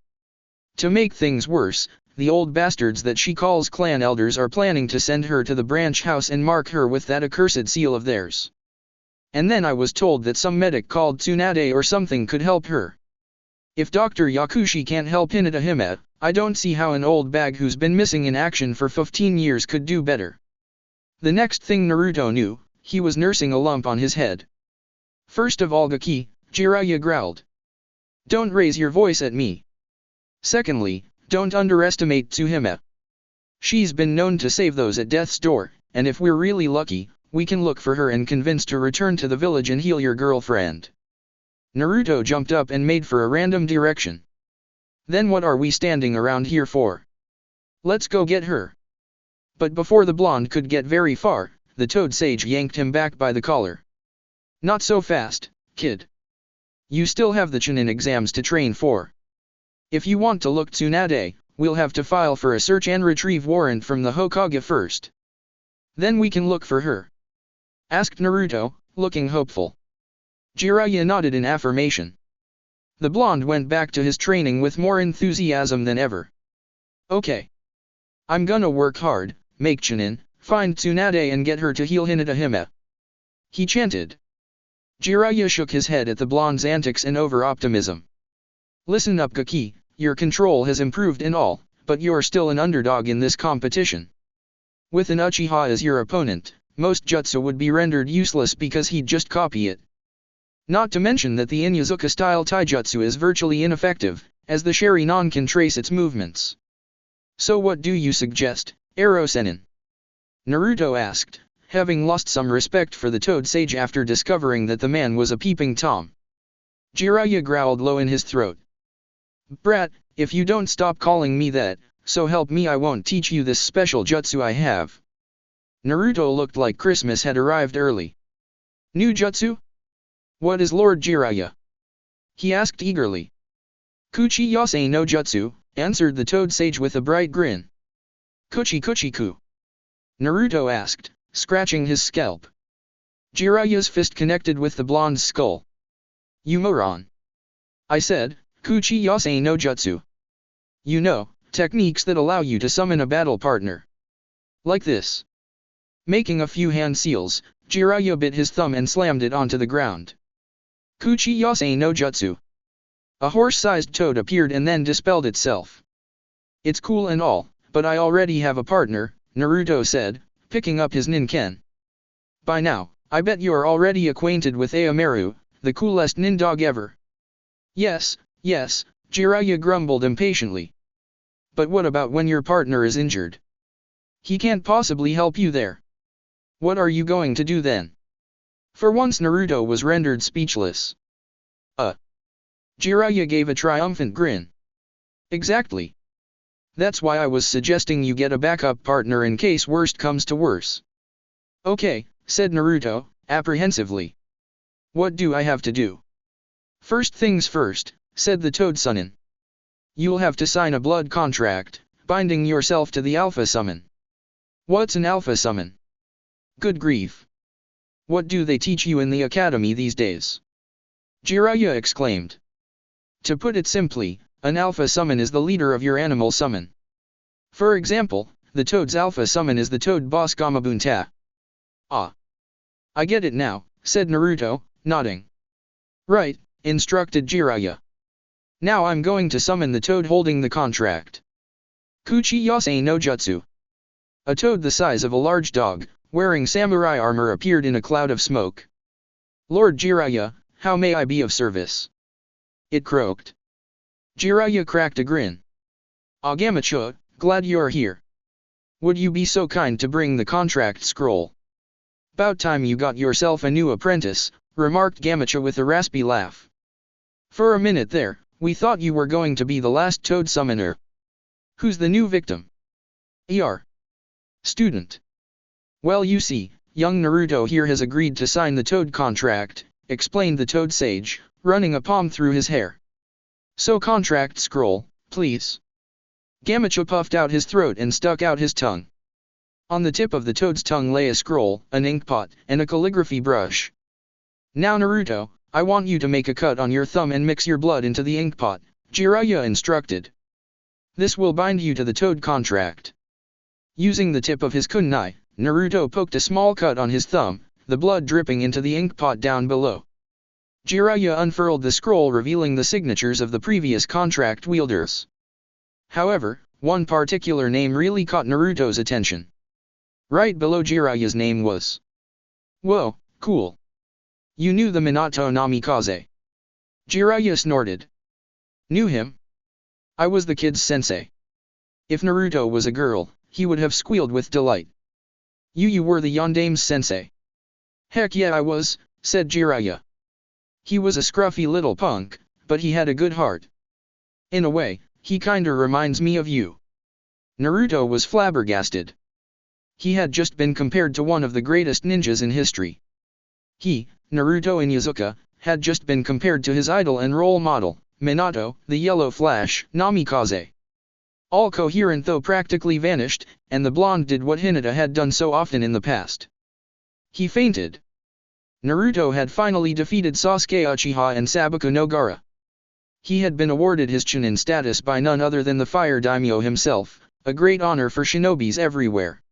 To make things worse, the old bastards that she calls clan elders are planning to send her to the branch house and mark her with that accursed seal of theirs. And then I was told that some medic called Tsunade or something could help her. If Dr. Yakushi can't help Hinata, I don't see how an old bag who's been missing in action for 15 years could do better. The next thing Naruto knew, he was nursing a lump on his head. First of all, Gaki, Jiraiya growled. Don't raise your voice at me. Secondly, don't underestimate Tsuhime. She's been known to save those at death's door, and if we're really lucky, we can look for her and convince to return to the village and heal your girlfriend. Naruto jumped up and made for a random direction. Then what are we standing around here for? Let's go get her. But before the blonde could get very far, the Toad Sage yanked him back by the collar. Not so fast, kid. You still have the Chunin exams to train for. If you want to look Tsunade, we'll have to file for a search and retrieve warrant from the Hokage first. Then we can look for her. Asked Naruto, looking hopeful. Jiraiya nodded in affirmation. The blonde went back to his training with more enthusiasm than ever. Okay. I'm gonna work hard, make Chunin, find Tsunade and get her to heal Hinata. He chanted. Jiraiya shook his head at the blonde's antics and over-optimism. Listen up, Gaki, your control has improved and all, but you're still an underdog in this competition. With an Uchiha as your opponent, most jutsu would be rendered useless because he'd just copy it. Not to mention that the Inuzuka-style taijutsu is virtually ineffective, as the Sharingan can trace its movements. So what do you suggest, Ero Sennin? Naruto asked, having lost some respect for the Toad Sage after discovering that the man was a peeping Tom. Jiraiya growled low in his throat. Brat, if you don't stop calling me that, so help me I won't teach you this special jutsu I have. Naruto looked like Christmas had arrived early. New jutsu? What is Lord Jiraiya? He asked eagerly. Kuchi Yase no Jutsu, answered the Toad Sage with a bright grin. Kuchi-ku? Naruto asked, scratching his scalp. Jiraiya's fist connected with the blonde's skull. You moron. I said, Kuchi Yase no Jutsu. You know, techniques that allow you to summon a battle partner. Like this. Making a few hand seals, Jiraiya bit his thumb and slammed it onto the ground. Kuchi Yase no Jutsu. A horse-sized toad appeared and then dispelled itself. It's cool and all, but I already have a partner, Naruto said, picking up his Ninken. By now, I bet you're already acquainted with Aomaru, the coolest nindog ever. Yes, Jiraiya grumbled impatiently. But what about when your partner is injured? He can't possibly help you there. What are you going to do then? For once Naruto was rendered speechless. Jiraiya gave a triumphant grin. Exactly. That's why I was suggesting you get a backup partner in case worst comes to worse. Okay, said Naruto, apprehensively. What do I have to do? First things first, said the Toad Sunin. You'll have to sign a blood contract, binding yourself to the Alpha Summon. What's an Alpha Summon? Good grief. What do they teach you in the academy these days? Jiraiya exclaimed. To put it simply, an Alpha Summon is the leader of your animal summon. For example, the Toad's Alpha Summon is the Toad boss Gamabunta. Ah. I get it now, said Naruto, nodding. Right, instructed Jiraiya. Now I'm going to summon the Toad holding the contract. Kuchi Yase no Jutsu. A toad the size of a large dog, wearing samurai armor appeared in a cloud of smoke. Lord Jiraiya, how may I be of service? It croaked. Jiraiya cracked a grin. Agamacho, glad you're here. Would you be so kind to bring the contract scroll? About time you got yourself a new apprentice, remarked Gamacho with a raspy laugh. For a minute there, we thought you were going to be the last Toad summoner. Who's the new victim? Student. Well, you see, young Naruto here has agreed to sign the Toad contract, explained the Toad Sage, running a palm through his hair. So contract scroll, please. Gamacho puffed out his throat and stuck out his tongue. On the tip of the toad's tongue lay a scroll, an inkpot, and a calligraphy brush. Now Naruto, I want you to make a cut on your thumb and mix your blood into the inkpot, Jiraiya instructed. This will bind you to the toad contract. Using the tip of his kunai, Naruto poked a small cut on his thumb, the blood dripping into the inkpot down below. Jiraiya unfurled the scroll revealing the signatures of the previous contract wielders. However, one particular name really caught Naruto's attention. Right below Jiraiya's name was. Whoa, cool. You knew the Minato Namikaze. Jiraiya snorted. Knew him? I was the kid's sensei. If Naruto was a girl, he would have squealed with delight. You were the Yondame's sensei. Heck yeah I was, said Jiraiya. He was a scruffy little punk, but he had a good heart. In a way, he kinda reminds me of you. Naruto was flabbergasted. He had just been compared to one of the greatest ninjas in history. He, Naruto Inuzuka, had just been compared to his idol and role model, Minato, the Yellow Flash, Namikaze. All coherent though practically vanished, and the blonde did what Hinata had done so often in the past. He fainted. Naruto had finally defeated Sasuke Uchiha and Sabuku no Gaara. He had been awarded his Chunin status by none other than the Fire Daimyo himself, a great honor for shinobis everywhere.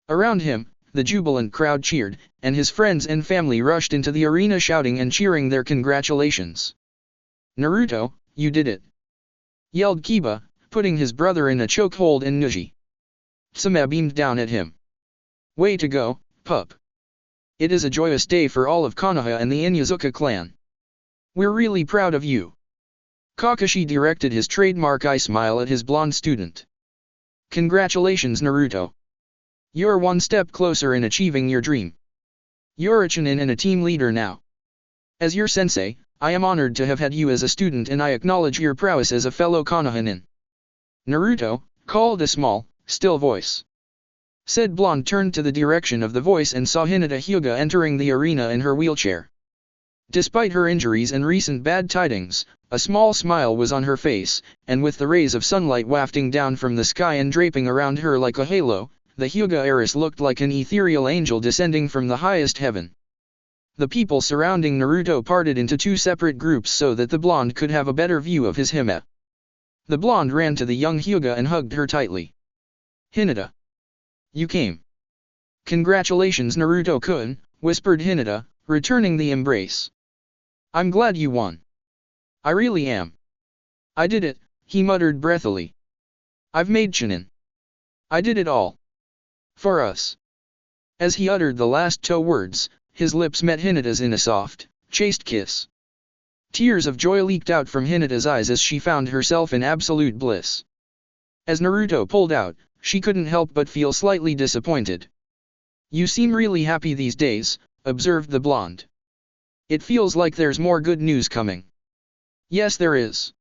Around him, the jubilant crowd cheered, and his friends and family rushed into the arena shouting and cheering their congratulations. Naruto, you did it! Yelled Kiba, putting his brother in a chokehold, and Neji Tsame beamed down at him. Way to go, pup! It is a joyous day for all of Konoha and the Inuzuka clan. We're really proud of you. Kakashi directed his trademark eye smile at his blonde student. Congratulations Naruto. You're one step closer in achieving your dream. You're a Chunin and a team leader now. As your sensei, I am honored to have had you as a student and I acknowledge your prowess as a fellow Konohanin. Naruto, called a small, still voice. Said blonde turned to the direction of the voice and saw Hinata Hyuga entering the arena in her wheelchair. Despite her injuries and recent bad tidings, a small smile was on her face, and with the rays of sunlight wafting down from the sky and draping around her like a halo, the Hyuga heiress looked like an ethereal angel descending from the highest heaven. The people surrounding Naruto parted into two separate groups so that the blonde could have a better view of his Hime. The blonde ran to the young Hyuga and hugged her tightly. Hinata. You came. Congratulations Naruto-kun, whispered Hinata, returning the embrace. I'm glad you won. I really am. I did it, he muttered breathily. I've made Chunin. I did it all. For us. As he uttered the last two words, his lips met Hinata's in a soft, chaste kiss. Tears of joy leaked out from Hinata's eyes as she found herself in absolute bliss. As Naruto pulled out, she couldn't help but feel slightly disappointed. You seem really happy these days, observed the blonde. It feels like there's more good news coming. Yes there is.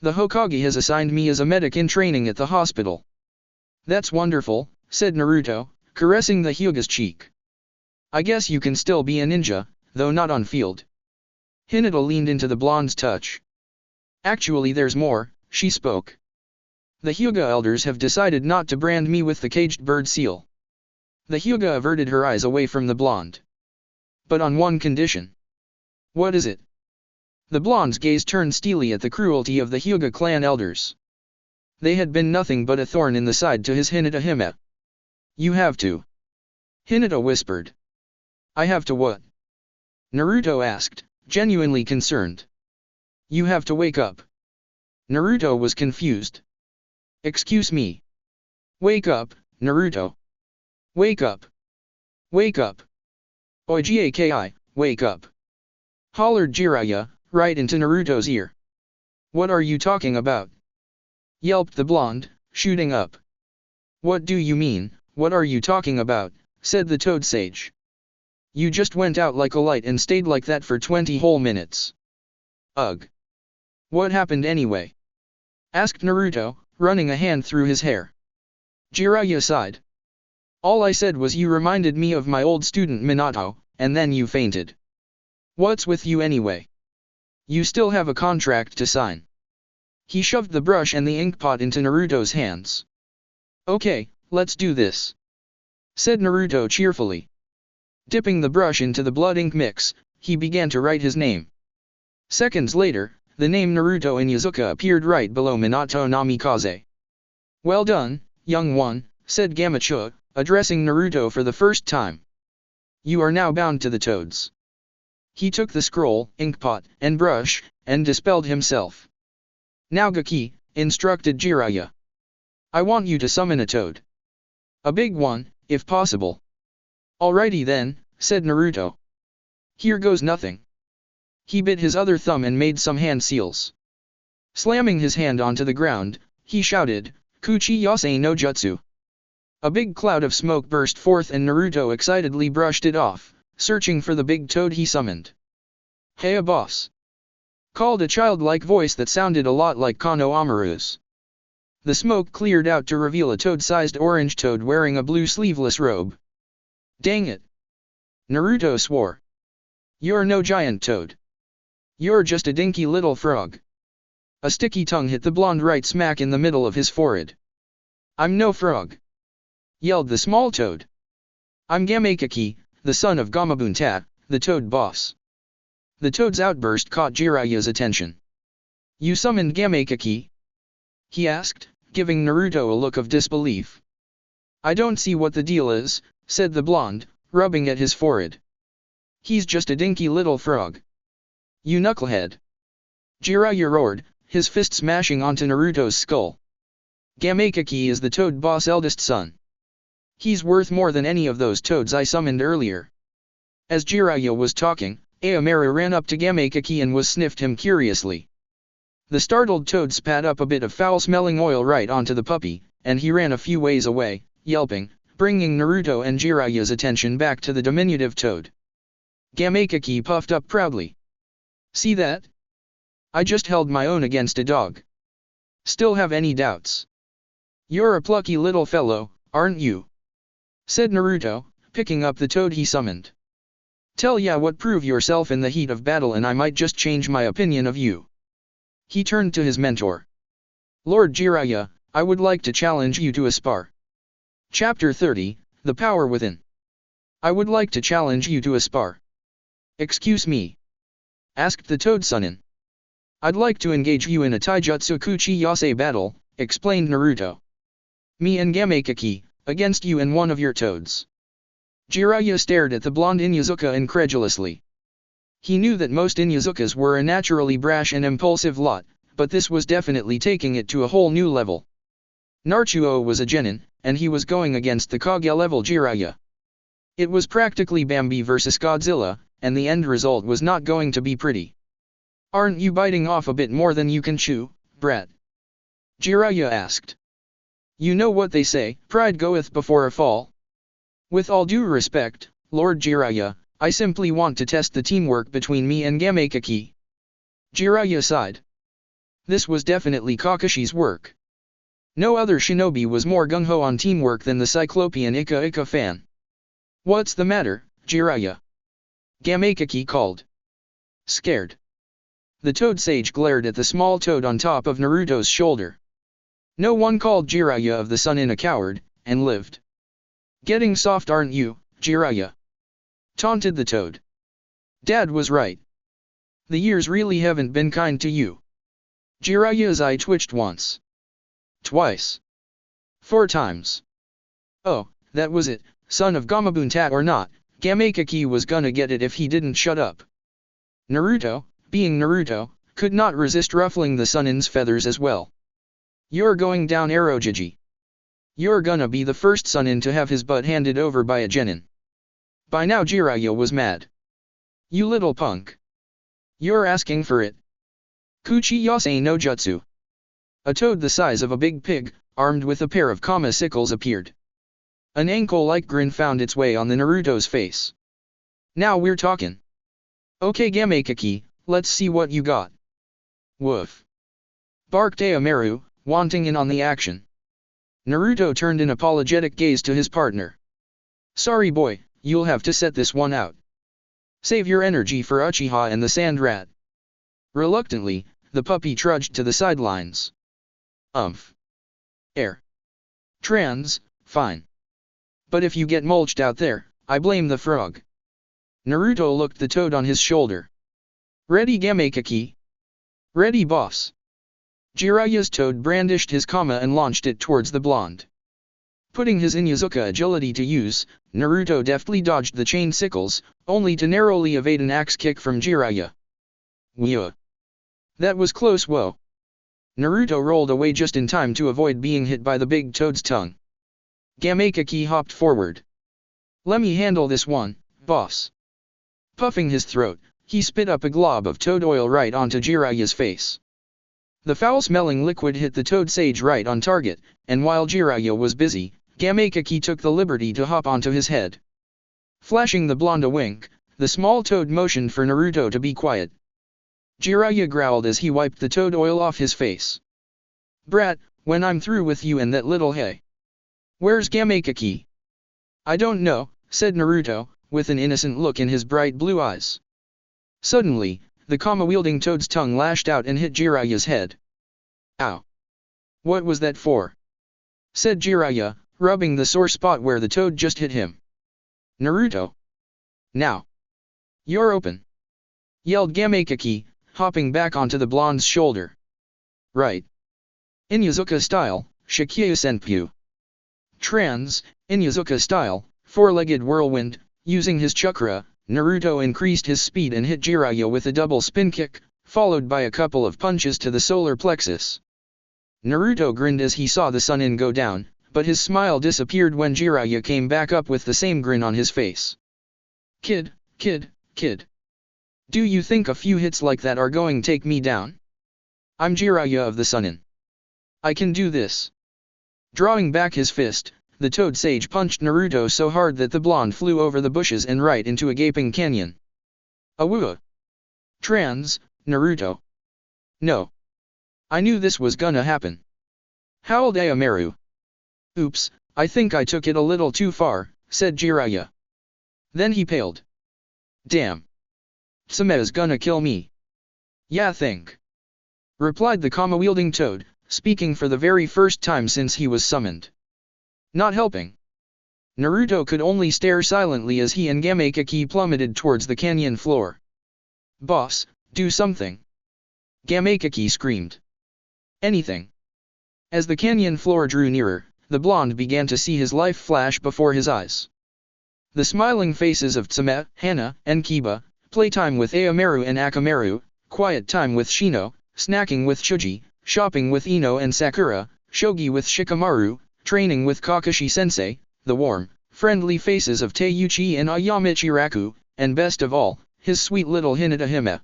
The Hokage has assigned me as a medic in training at the hospital. That's wonderful, said Naruto, caressing the Hyuga's cheek. I guess you can still be a ninja, though not on field. Hinata leaned into the blonde's touch. Actually there's more, she spoke. The Hyuga elders have decided not to brand me with the caged bird seal. The Hyuga averted her eyes away from the blonde. But on one condition. What is it? The blonde's gaze turned steely at the cruelty of the Hyuga clan elders. They had been nothing but a thorn in the side to his Hinata Hime. You have to. Hinata whispered. I have to what? Naruto asked, genuinely concerned. You have to wake up. Naruto was confused. Excuse me. Wake up, Naruto. Wake up. Wake up. Oigaki, wake up. Hollered Jiraiya, right into Naruto's ear. What are you talking about? Yelped the blonde, shooting up. What do you mean, what are you talking about, said the toad sage. You just went out like a light and stayed like that for 20 whole minutes. Ugh. What happened anyway? Asked Naruto, running a hand through his hair. Jiraiya sighed. All I said was you reminded me of my old student Minato, and then you fainted. What's with you anyway? You still have a contract to sign. He shoved the brush and the inkpot into Naruto's hands. Okay, let's do this. said Naruto cheerfully. Dipping the brush into the blood ink mix, he began to write his name. Seconds later, the name Naruto Inuzuka appeared right below Minato Namikaze. Well done, young one, said Gamacho, addressing Naruto for the first time. You are now bound to the toads. He took the scroll, inkpot, and brush, and dispelled himself. Now Gaki, instructed Jiraiya. I want you to summon a toad. A big one, if possible. Alrighty then, said Naruto. Here goes nothing. He bit his other thumb and made some hand seals. Slamming his hand onto the ground, he shouted, Kuchi Yase no Jutsu. A big cloud of smoke burst forth and Naruto excitedly brushed it off, searching for the big toad he summoned. Hey boss! Called a childlike voice that sounded a lot like Kano Amaru's. The smoke cleared out to reveal a toad-sized orange toad wearing a blue sleeveless robe. Dang it! Naruto swore. You're no giant toad. You're just a dinky little frog. A sticky tongue hit the blonde right smack in the middle of his forehead. I'm no frog, yelled the small toad. I'm Gamakaki, the son of Gamabunta, the toad boss. The toad's outburst caught Jiraiya's attention. You summoned Gamakaki? He asked, giving Naruto a look of disbelief. I don't see what the deal is, said the blonde, rubbing at his forehead. He's just a dinky little frog. You knucklehead! Jiraiya roared, his fist smashing onto Naruto's skull. Gamakaki is the toad boss' eldest son. He's worth more than any of those toads I summoned earlier. As Jiraiya was talking, Aomaru ran up to Gamakaki and was sniffed him curiously. The startled toad spat up a bit of foul-smelling oil right onto the puppy, and he ran a few ways away, yelping, bringing Naruto and Jiraiya's attention back to the diminutive toad. Gamakaki puffed up proudly. See that? I just held my own against a dog. Still have any doubts? You're a plucky little fellow, aren't you? Said Naruto, picking up the toad he summoned. Tell ya what, prove yourself in the heat of battle and I might just change my opinion of you. He turned to his mentor. Lord Jiraiya, I would like to challenge you to a spar. Chapter 30, The Power Within. I would like to challenge you to a spar. Excuse me? Asked the toad Sunin. I'd like to engage you in a taijutsu kuchi yase battle, explained Naruto. Me and Gamakaki, against you and one of your toads. Jiraiya stared at the blonde Inuzuka incredulously. He knew that most Inuzukas were a naturally brash and impulsive lot, but this was definitely taking it to a whole new level. Naruto was a genin, and he was going against the Kage-level Jiraiya. It was practically Bambi versus Godzilla, and the end result was not going to be pretty. Aren't you biting off a bit more than you can chew, brat? Jiraiya asked. You know what they say, pride goeth before a fall. With all due respect, Lord Jiraiya, I simply want to test the teamwork between me and Gamakaki. Jiraiya sighed. This was definitely Kakashi's work. No other shinobi was more gung-ho on teamwork than the Cyclopean Ika fan. What's the matter, Jiraiya? Gamakaki called. Scared. The toad sage glared at the small toad on top of Naruto's shoulder. No one called Jiraiya of the Sunin a coward, and lived. Getting soft aren't you, Jiraiya? Taunted the toad. Dad was right. The years really haven't been kind to you. Jiraiya's eye twitched once. Twice. 4 times. Oh, that was it, son of Gamabunta or not, Gamakaki was gonna get it if he didn't shut up. Naruto, being Naruto, could not resist ruffling the Sunin's feathers as well. You're going down Arojiji. You're gonna be the first Sunin to have his butt handed over by a genin. By now Jiraiya was mad. You little punk. You're asking for it. Kuchi Yase no Jutsu. A toad the size of a big pig, armed with a pair of kama sickles appeared. An ankle-like grin found its way on the Naruto's face. Now we're talking. Okay Gamakaki, let's see what you got. Woof. Barked Aomaru, wanting in on the action. Naruto turned an apologetic gaze to his partner. Sorry boy, you'll have to set this one out. Save your energy for Uchiha and the sand rat. Reluctantly, the puppy trudged to the sidelines. Air. Trans, fine. But if you get mulched out there, I blame the frog. Naruto looked the toad on his shoulder. Ready Gamakaki? Ready boss. Jiraiya's toad brandished his kama and launched it towards the blonde. Putting his Inuzuka agility to use, Naruto deftly dodged the chain sickles, only to narrowly evade an axe kick from Jiraiya. Whoa. That was close, whoa. Naruto rolled away just in time to avoid being hit by the big toad's tongue. Gamakaki hopped forward. Let me handle this one, boss. Puffing his throat, he spit up a glob of toad oil right onto Jiraiya's face. The foul-smelling liquid hit the toad sage right on target, and while Jiraiya was busy, Gamakaki took the liberty to hop onto his head. Flashing the blonde a wink, the small toad motioned for Naruto to be quiet. Jiraiya growled as he wiped the toad oil off his face. Brat, when I'm through with you and that little hay. Where's Gamakaki? I don't know, said Naruto, with an innocent look in his bright blue eyes. Suddenly, the kama-wielding toad's tongue lashed out and hit Jiraiya's head. Ow! What was that for? Said Jiraiya, rubbing the sore spot where the toad just hit him. Naruto. Now. You're open. Yelled Gamakaki, hopping back onto the blonde's shoulder. Right. Inuzuka style, Shikyu Senpyu. Trans, Inuzuka style, four-legged whirlwind, using his chakra, Naruto increased his speed and hit Jiraiya with a double spin kick, followed by a couple of punches to the solar plexus. Naruto grinned as he saw the Chunin go down, but his smile disappeared when Jiraiya came back up with the same grin on his face. Kid. Do you think a few hits like that are going to take me down? I'm Jiraiya of the Chunin. I can do this. Drawing back his fist, the toad sage punched Naruto so hard that the blonde flew over the bushes and right into a gaping canyon. Awooah! Trans, Naruto. No. I knew this was gonna happen. Howled Aomaru. Oops, I think I took it a little too far, said Jiraiya. Then he paled. Damn. Tsume's gonna kill me. Yeah, think. Replied the kama-wielding toad, speaking for the very first time since he was summoned. Not helping. Naruto could only stare silently as he and Gamakaki plummeted towards the canyon floor. Boss, do something. Gamakaki screamed. Anything. As the canyon floor drew nearer, the blonde began to see his life flash before his eyes. The smiling faces of Tsume, Hana, and Kiba, playtime with Aomaru and Akamaru, quiet time with Shino, snacking with Chuji, shopping with Ino and Sakura, shogi with Shikamaru, training with Kakashi-sensei, the warm, friendly faces of Teiuchi and Ayame Chiraku, and best of all, his sweet little Hinata Hime.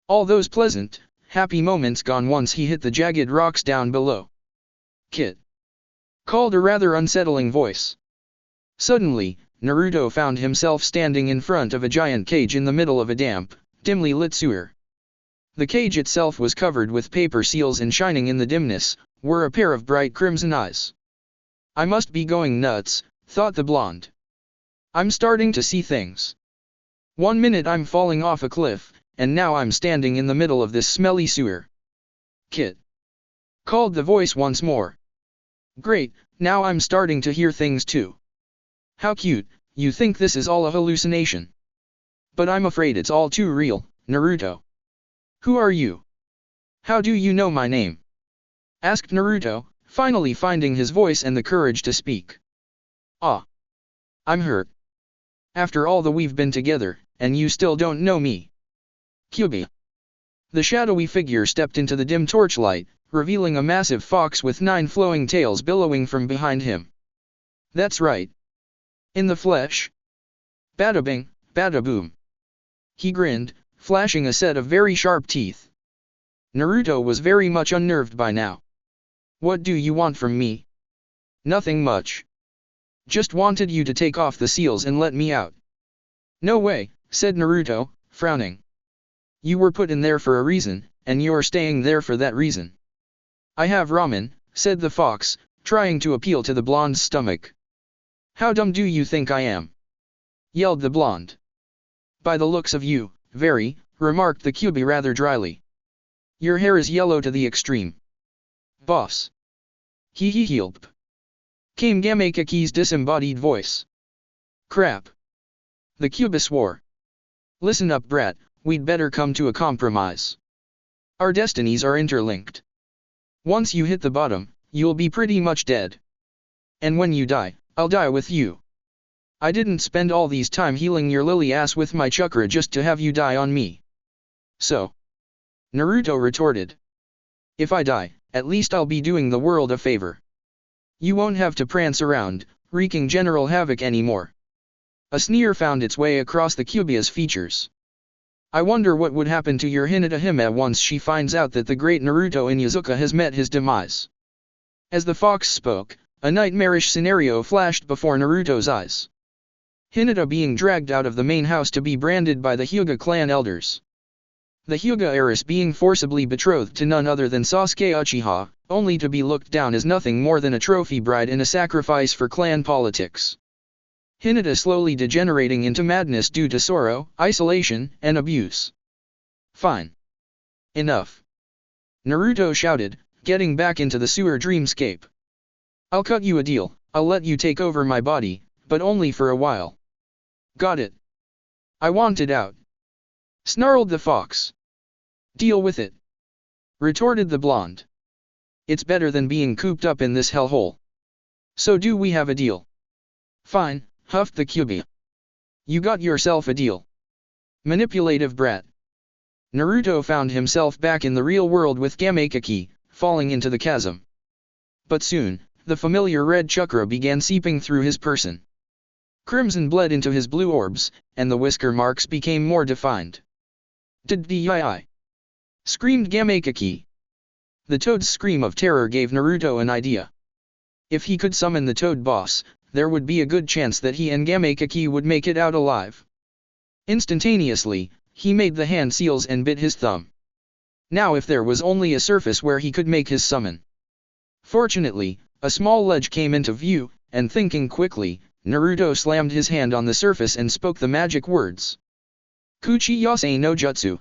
All those pleasant, happy moments gone once he hit the jagged rocks down below. Kid. Called a rather unsettling voice. Suddenly, Naruto found himself standing in front of a giant cage in the middle of a damp, dimly lit sewer. The cage itself was covered with paper seals and shining in the dimness, were a pair of bright crimson eyes. I must be going nuts, thought the blonde. I'm starting to see things. 1 minute I'm falling off a cliff, and now I'm standing in the middle of this smelly sewer. Kid. Called the voice once more. Great, now I'm starting to hear things too. How cute, you think this is all a hallucination. But I'm afraid it's all too real, Naruto. Who are you? How do you know my name? Asked Naruto, finally finding his voice and the courage to speak. Ah. I'm hurt. After all that we've been together, and you still don't know me. Kyubi. The shadowy figure stepped into the dim torchlight, revealing a massive fox with 9 flowing tails billowing from behind him. That's right. In the flesh. Bada bing, bada boom. He grinned, flashing a set of very sharp teeth. Naruto was very much unnerved by now. What do you want from me? Nothing much. Just wanted you to take off the seals and let me out. No way, said Naruto, frowning. You were put in there for a reason, and you're staying there for that reason. I have ramen, said the fox, trying to appeal to the blonde's stomach. How dumb do you think I am? Yelled the blonde. By the looks of you, very, remarked the Kyubi rather dryly. Your hair is yellow to the extreme. Boss. Hee hee help. came Gamekaki's disembodied voice. Crap. The Cuba swore. Listen up, brat, we'd better come to a compromise. Our destinies are interlinked. Once you hit the bottom, you'll be pretty much dead. And when you die, I'll die with you. I didn't spend all these time healing your lily ass with my chakra just to have you die on me. So? Naruto retorted. If I die, at least I'll be doing the world a favor. You won't have to prance around, wreaking general havoc anymore. A sneer found its way across the Cubia's features. I wonder what would happen to your Hinata Hime once she finds out that the great Naruto Inuzuka has met his demise. As the fox spoke, a nightmarish scenario flashed before Naruto's eyes. Hinata being dragged out of the main house to be branded by the Hyuga clan elders. The Hyuga heiress being forcibly betrothed to none other than Sasuke Uchiha, only to be looked down as nothing more than a trophy bride in a sacrifice for clan politics. Hinata slowly degenerating into madness due to sorrow, isolation, and abuse. Fine. Enough. Naruto shouted, getting back into the sewer dreamscape. I'll cut you a deal, I'll let you take over my body, but only for a while. Got it. I want it out. Snarled the fox. Deal with it. Retorted the blonde. It's better than being cooped up in this hellhole. So do we have a deal? Fine, huffed the Kyuubi. You got yourself a deal. Manipulative brat. Naruto found himself back in the real world with Gamekaki, falling into the chasm. But soon, the familiar red chakra began seeping through his person. Crimson bled into his blue orbs, and the whisker marks became more defined. Dii! Screamed Gamekaki. The toad's scream of terror gave Naruto an idea. If he could summon the toad boss, there would be a good chance that he and Gamekaki would make it out alive. Instantaneously, he made the hand seals and bit his thumb. Now if there was only a surface where he could make his summon. Fortunately, a small ledge came into view, and thinking quickly, Naruto slammed his hand on the surface and spoke the magic words. Kuchi Yasei no Jutsu.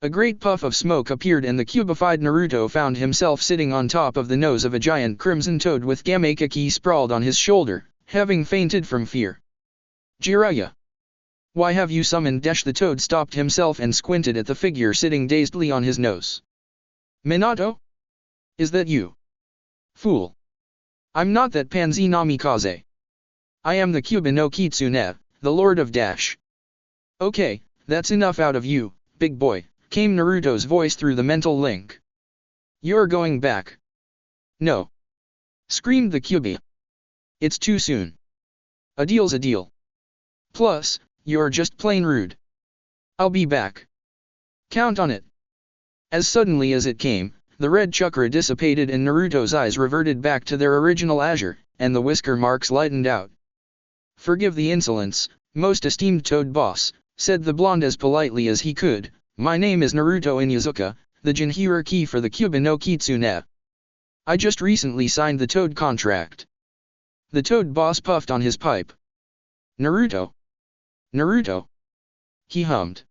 A great puff of smoke appeared and the cubified Naruto found himself sitting on top of the nose of a giant crimson toad with Gamekaki sprawled on his shoulder, having fainted from fear. Jiraiya! Why have you summoned Desh? The toad stopped himself and squinted at the figure sitting dazedly on his nose. Minato? Is that you? Fool! I'm not that pansy Namikaze. I am the Kyuubi no Kitsune, the Lord of Dash. Okay, that's enough out of you, big boy, came Naruto's voice through the mental link. You're going back. No. Screamed the Kyuubi. It's too soon. A deal's a deal. Plus, you're just plain rude. I'll be back. Count on it. As suddenly as it came, the red chakra dissipated and Naruto's eyes reverted back to their original azure, and the whisker marks lightened out. Forgive the insolence, most esteemed toad boss, said the blonde as politely as he could. My name is Naruto Inuzuka, the Jinhuriki for the Kyuubi no Kitsune. I just recently signed the toad contract. The toad boss puffed on his pipe. Naruto. Naruto. He hummed.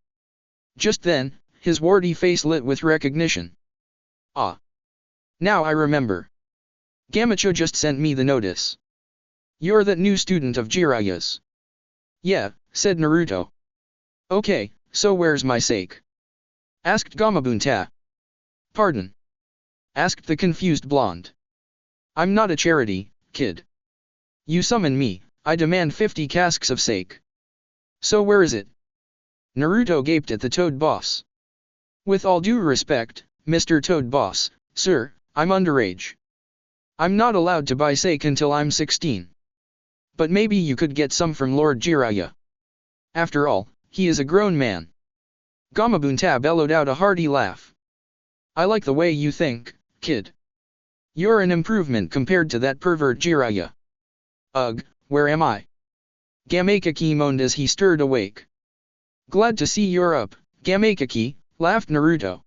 Just then, his warty face lit with recognition. Ah. Now I remember. Gamacho just sent me the notice. You're that new student of Jiraiya's. Yeah, said Naruto. Okay, so where's my sake? Asked Gamabunta. Pardon? Asked the confused blonde. I'm not a charity, kid. You summon me, I demand 50 casks of sake. So where is it? Naruto gaped at the toad boss. With all due respect, Mr. Toad Boss, sir, I'm underage. I'm not allowed to buy sake until I'm 16. But maybe you could get some from Lord Jiraiya. After all, he is a grown man. Gamabunta bellowed out a hearty laugh. I like the way you think, kid. You're an improvement compared to that pervert Jiraiya. Ugh, where am I? Gamekaki moaned as he stirred awake. Glad to see you're up, Gamekaki, laughed Naruto.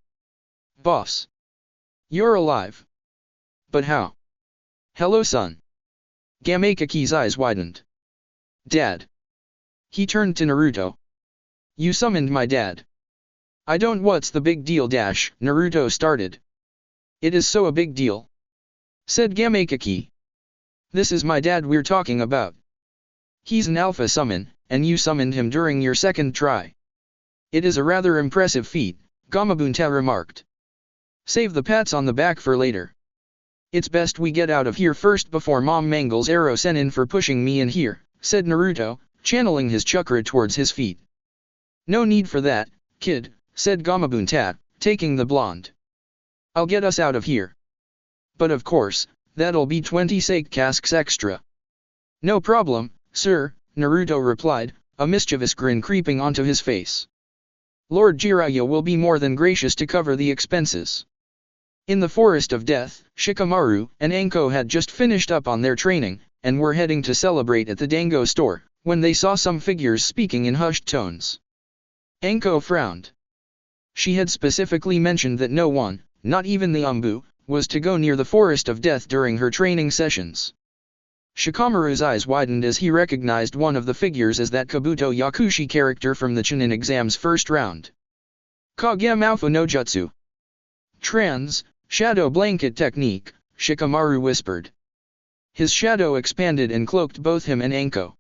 Boss. You're alive. But how? Hello son. Gamekaki's eyes widened. Dad. He turned to Naruto. You summoned my dad. I don't. What's the big deal? Naruto started. It is so a big deal. Said Gamekaki. This is my dad we're talking about. He's an alpha summon, and you summoned him during your second try. It is a rather impressive feat, Gamabunta remarked. Save the pats on the back for later. It's best we get out of here first before Mom mangles Ero Sennin for pushing me in here, said Naruto, channeling his chakra towards his feet. No need for that, kid, said Gamabunta, taking the blonde. I'll get us out of here. But of course, that'll be 20 sake casks extra. No problem, sir, Naruto replied, a mischievous grin creeping onto his face. Lord Jiraiya will be more than gracious to cover the expenses. In the Forest of Death, Shikamaru and Anko had just finished up on their training, and were heading to celebrate at the Dango store, when they saw some figures speaking in hushed tones. Anko frowned. She had specifically mentioned that no one, not even the Umbu, was to go near the Forest of Death during her training sessions. Shikamaru's eyes widened as he recognized one of the figures as that Kabuto Yakushi character from the Chunin exam's first round. Kagemaufu no Jutsu. Trans, shadow blanket technique, Shikamaru whispered. His shadow expanded and cloaked both him and Anko.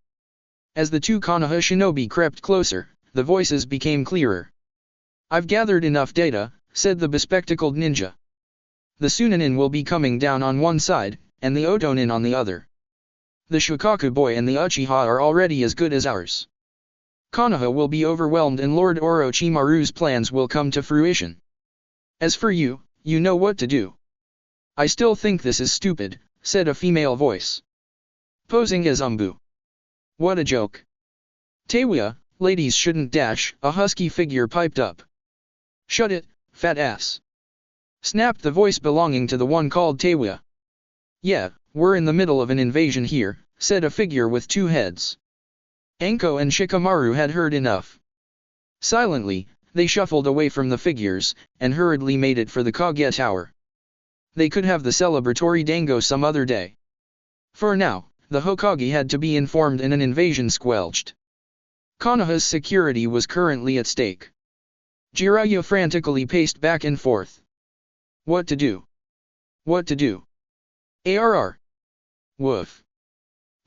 As the two Konoha shinobi crept closer, the voices became clearer. I've gathered enough data, said the bespectacled ninja. The Sunanin will be coming down on one side, and the Otonin on the other. The Shukaku boy and the Uchiha are already as good as ours. Konoha will be overwhelmed and Lord Orochimaru's plans will come to fruition. As for you, you know what to do. I still think this is stupid, said a female voice. Posing as Umbu. What a joke. Teiwa, ladies shouldn't dash, a husky figure piped up. Shut it, fat ass. Snapped the voice belonging to the one called Teiwa. Yeah, we're in the middle of an invasion here, said a figure with two heads. Anko and Shikamaru had heard enough. Silently, they shuffled away from the figures, and hurriedly made it for the Kage Tower. They could have the celebratory dango some other day. For now, the Hokage had to be informed and an invasion squelched. Konoha's security was currently at stake. Jiraiya frantically paced back and forth. What to do? What to do? Arr. Woof.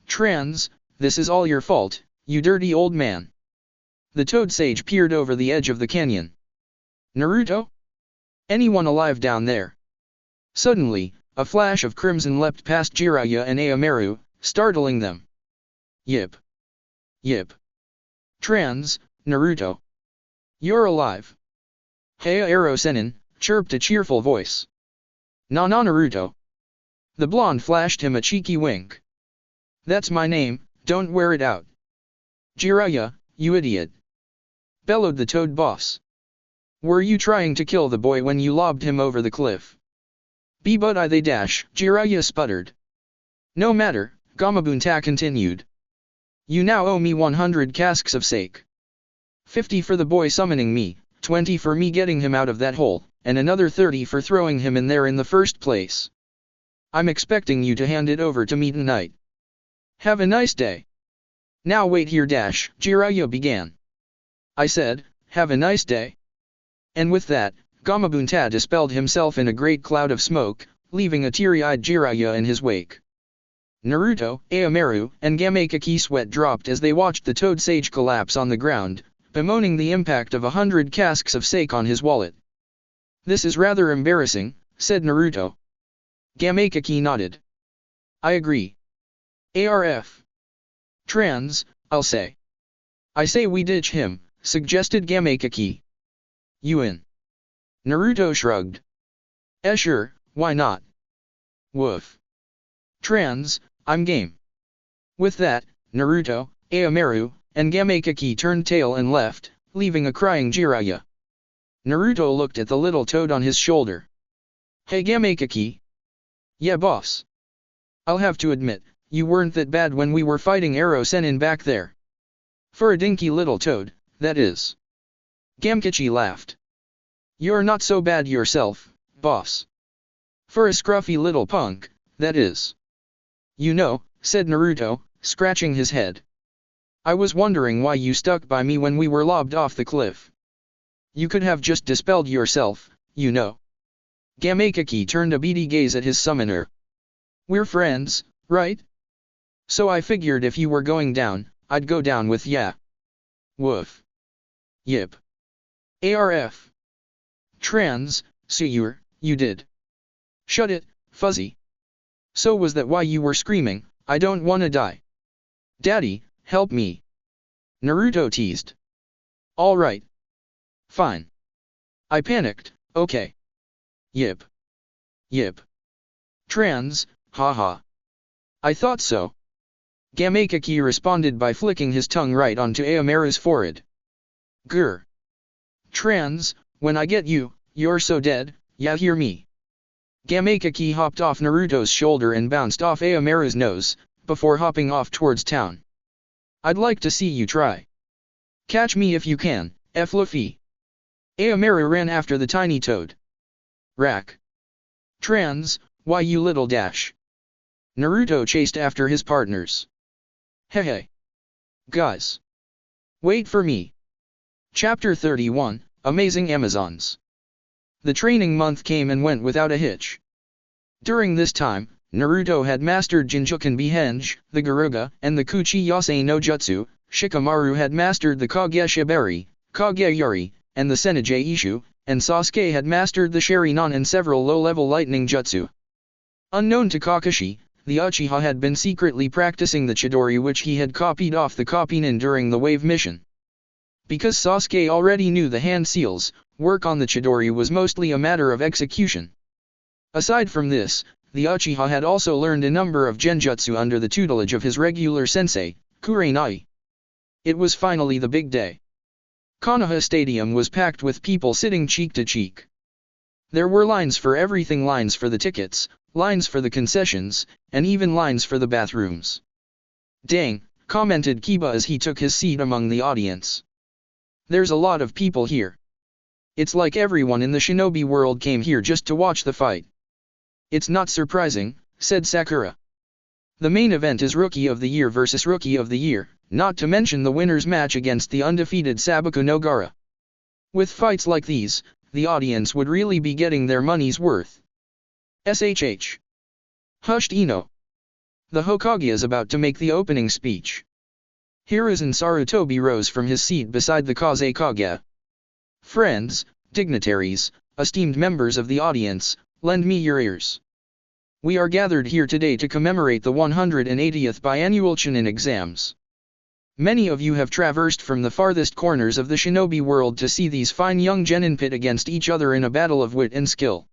Trans, this is all your fault, you dirty old man. The Toad Sage peered over the edge of the canyon. Naruto? Anyone alive down there? Suddenly, a flash of crimson leapt past Jiraiya and Aomaru, startling them. Yip. Yip. Trans, Naruto. You're alive. Hey Ero Sennin, chirped a cheerful voice. Na Naruto. The blonde flashed him a cheeky wink. That's my name, don't wear it out. Jiraiya, you idiot. Bellowed the Toad boss. Were you trying to kill the boy when you lobbed him over the cliff? But I they dash, Jiraiya sputtered. No matter, Gamabunta continued. You now owe me 100 casks of sake. 50 for the boy summoning me, 20 for me getting him out of that hole, and another 30 for throwing him in there in the first place. I'm expecting you to hand it over to me tonight. Have a nice day. Now wait here dash, Jiraiya began. I said, have a nice day. And with that, Gamabunta dispelled himself in a great cloud of smoke, leaving a teary-eyed Jiraiya in his wake. Naruto, Aomaru, and Gamekaki sweat dropped as they watched the Toad Sage collapse on the ground, bemoaning the impact of 100 casks of sake on his wallet. This is rather embarrassing, said Naruto. Gamekaki nodded. I agree. ARF. Trans, I'll say. I say we ditch him, suggested Gamekaki. You in? Naruto shrugged. Sure, why not? Woof. Trans, I'm game. With that, Naruto, Aomaru, and Gamekaki turned tail and left, leaving a crying Jiraiya. Naruto looked at the little toad on his shoulder. Hey Gamekaki. Yeah boss. I'll have to admit, you weren't that bad when we were fighting Ero Sennin back there. For a dinky little toad, that is. Gamekachi laughed. You're not so bad yourself, boss. For a scruffy little punk, that is. You know, said Naruto, scratching his head. I was wondering why you stuck by me when we were lobbed off the cliff. You could have just dispelled yourself, you know. Gamekaki turned a beady gaze at his summoner. We're friends, right? So I figured if you were going down, I'd go down with ya. Woof. Yip. ARF. Trans, so you did. Shut it, Fuzzy. So was that why you were screaming, I don't wanna die? Daddy, help me. Naruto teased. Alright. Fine. I panicked, okay. Yip. Yip. Trans, haha. I thought so. Gamakaki responded by flicking his tongue right onto Aomaru's forehead. Grr. Trans, when I get you, you're so dead, ya hear me? Gamakaki hopped off Naruto's shoulder and bounced off Aomaru's nose, before hopping off towards town. I'd like to see you try. Catch me if you can, F. Luffy. Aomaru ran after the tiny toad. Rack. Trans, why you little dash. Naruto chased after his partners. Hey. Guys. Wait for me. Chapter 31, Amazing Amazons. The training month came and went without a hitch. During this time, Naruto had mastered Jinjuken Behenge, the Garuga, and the Kuchi Yasei no Jutsu. Shikamaru had mastered the Kage Shibari, Kage Yuri, and the Senage Ishu, and Sasuke had mastered the Sharingan and several low-level lightning jutsu. Unknown to Kakashi, the Uchiha had been secretly practicing the Chidori which he had copied off the Kopinin during the Wave mission. Because Sasuke already knew the hand seals, work on the Chidori was mostly a matter of execution. Aside from this, the Uchiha had also learned a number of genjutsu under the tutelage of his regular sensei, Kurenai. It was finally the big day. Konoha Stadium was packed with people sitting cheek to cheek. There were lines for everything, lines for the tickets, lines for the concessions, and even lines for the bathrooms. Dang, commented Kiba as he took his seat among the audience. There's a lot of people here. It's like everyone in the shinobi world came here just to watch the fight. It's not surprising, said Sakura. The main event is Rookie of the Year versus Rookie of the Year, not to mention the winner's match against the undefeated Sabaku no Gaara. With fights like these, the audience would really be getting their money's worth. SHH. Hushed Ino. The Hokage is about to make the opening speech. Hiruzen Sarutobi rose from his seat beside the Kaze Kage. Friends, dignitaries, esteemed members of the audience, lend me your ears. We are gathered here today to commemorate the 180th biannual Chunin exams. Many of you have traversed from the farthest corners of the shinobi world to see these fine young genin pit against each other in a battle of wit and skill.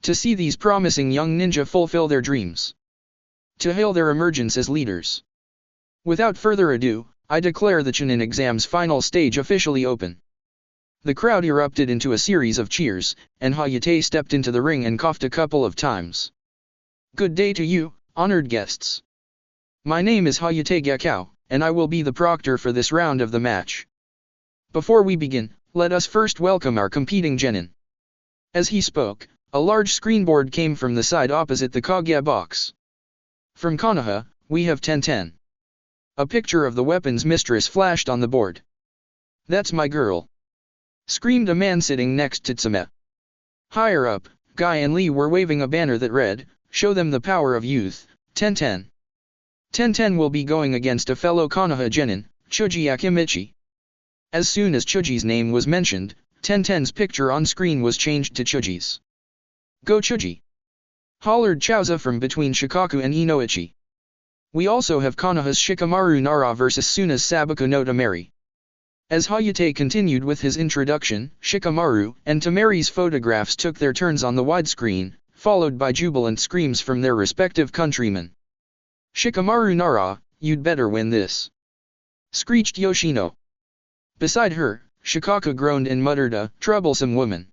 To see these promising young ninja fulfill their dreams. To hail their emergence as leaders. Without further ado, I declare the Chunin exam's final stage officially open. The crowd erupted into a series of cheers, and Hayate stepped into the ring and coughed a couple of times. Good day to you, honored guests. My name is Hayate Gakao, and I will be the proctor for this round of the match. Before we begin, let us first welcome our competing genin. As he spoke, a large screenboard came from the side opposite the Kage box. From Konoha, we have 1010. A picture of the weapons mistress flashed on the board. That's my girl. Screamed a man sitting next to Tsume. Higher up, Guy and Lee were waving a banner that read, "Show them the power of youth, 1010. 1010 will be going against a fellow Konoha genin, Chuji Akimichi." As soon as Chuji's name was mentioned, 1010's picture on screen was changed to Chuji's. Go Chuji! Hollered Chauza from between Shikaku and Inoichi. We also have Konoha's Shikamaru Nara versus Suna's Sabaku no Tamari. As Hayate continued with his introduction, Shikamaru and Tamari's photographs took their turns on the widescreen, followed by jubilant screams from their respective countrymen. Shikamaru Nara, you'd better win this. Screeched Yoshino. Beside her, Shikaku groaned and muttered a troublesome woman.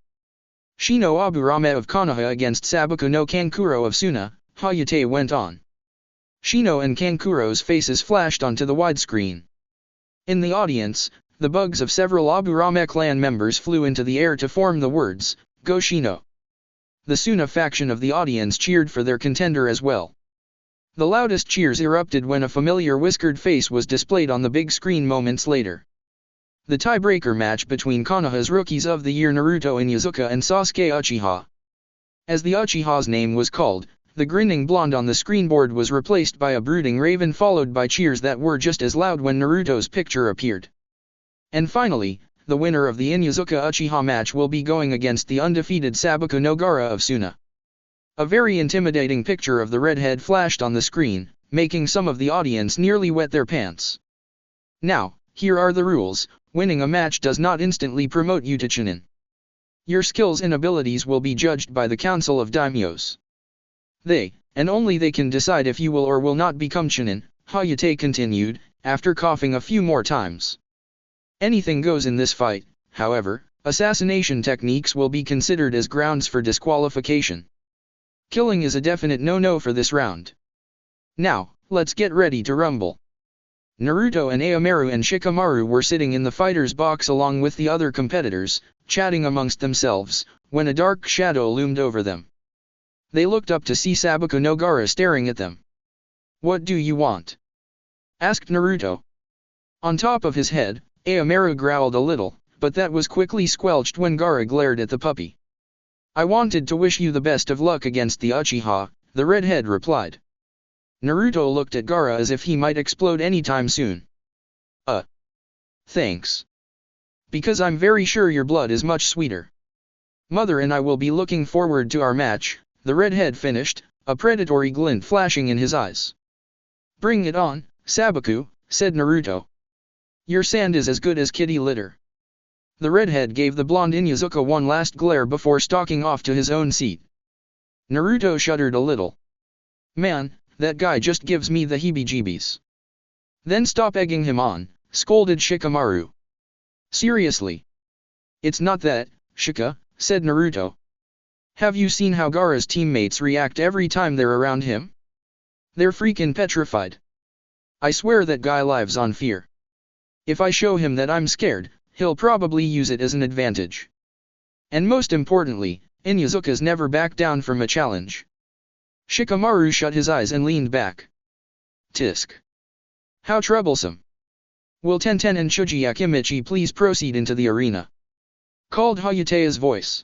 Shino Aburame of Konoha against Sabaku no Kankuro of Suna, Hayate went on. Shino and Kankuro's faces flashed onto the widescreen. In the audience, the bugs of several Aburame clan members flew into the air to form the words, Go Shino. The Suna faction of the audience cheered for their contender as well. The loudest cheers erupted when a familiar whiskered face was displayed on the big screen moments later. The tiebreaker match between Konoha's Rookies of the Year Naruto Inuzuka and Sasuke Uchiha. As the Uchiha's name was called, The grinning blonde on the screenboard was replaced by a brooding raven, followed by cheers that were just as loud when Naruto's picture appeared. And finally, the winner of the Inuzuka Uchiha match will be going against the undefeated Sabaku no Gaara of Suna. A very intimidating picture of the redhead flashed on the screen, making some of the audience nearly wet their pants. Now, here are the rules. Winning a match does not instantly promote you to Chunin. Your skills and abilities will be judged by the Council of Daimyos. They, and only they, can decide if you will or will not become Chunin, Hayate continued, after coughing a few more times. Anything goes in this fight. However, assassination techniques will be considered as grounds for disqualification. Killing is a definite no-no for this round. Now, let's get ready to rumble. Naruto and Aomaru and Shikamaru were sitting in the fighter's box along with the other competitors, chatting amongst themselves, when a dark shadow loomed over them. They looked up to see Sabaku no Gaara staring at them. "What do you want?" asked Naruto. On top of his head, Aomaru growled a little, but that was quickly squelched when Gaara glared at the puppy. "I wanted to wish you the best of luck against the Uchiha," the redhead replied. Naruto looked at Gaara as if he might explode anytime soon. Thanks. Because I'm very sure your blood is much sweeter. Mother and I will be looking forward to our match," the redhead finished, a predatory glint flashing in his eyes. "Bring it on, Sabaku," said Naruto. "Your sand is as good as kitty litter." The redhead gave the blonde Inuzuka one last glare before stalking off to his own seat. Naruto shuddered a little. "Man, that guy just gives me the heebie-jeebies." "Then stop egging him on," scolded Shikamaru. "Seriously. It's not that, Shika," said Naruto. "Have you seen how Gaara's teammates react every time they're around him? They're freaking petrified. I swear that guy lives on fear. If I show him that I'm scared, he'll probably use it as an advantage. And most importantly, Inuzuka's never back down from a challenge." Shikamaru shut his eyes and leaned back. "Tisk. How troublesome. Will Tenten and Chuji Akimichi please proceed into the arena?" called Hayate's voice.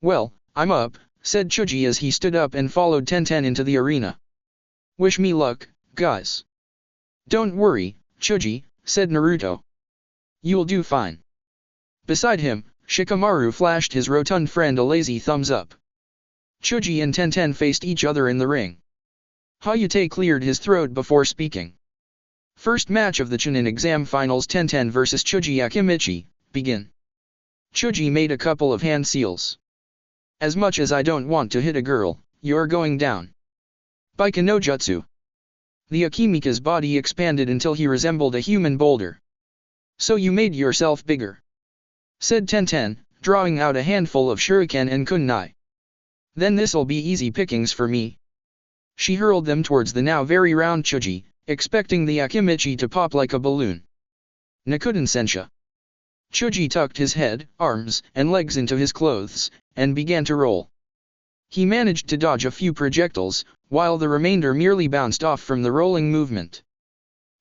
"Well, I'm up," said Chuji as he stood up and followed Tenten into the arena. "Wish me luck, guys." "Don't worry, Chuji," said Naruto. "You'll do fine." Beside him, Shikamaru flashed his rotund friend a lazy thumbs up. Chuji and Tenten faced each other in the ring. Hayate cleared his throat before speaking. "First match of the Chunin exam finals, Tenten vs Chuji Akimichi, begin." Chuji made a couple of hand seals. "As much as I don't want to hit a girl, you're going down." Baika no Jutsu. The Akimika's body expanded until he resembled a human boulder. "So you made yourself bigger," said Tenten, drawing out a handful of shuriken and kunai. "Then this'll be easy pickings for me." She hurled them towards the now very round Chuji, expecting the Akimichi to pop like a balloon. Nakuden Sensha. Chuji tucked his head, arms, and legs into his clothes, and began to roll. He managed to dodge a few projectiles, while the remainder merely bounced off from the rolling movement.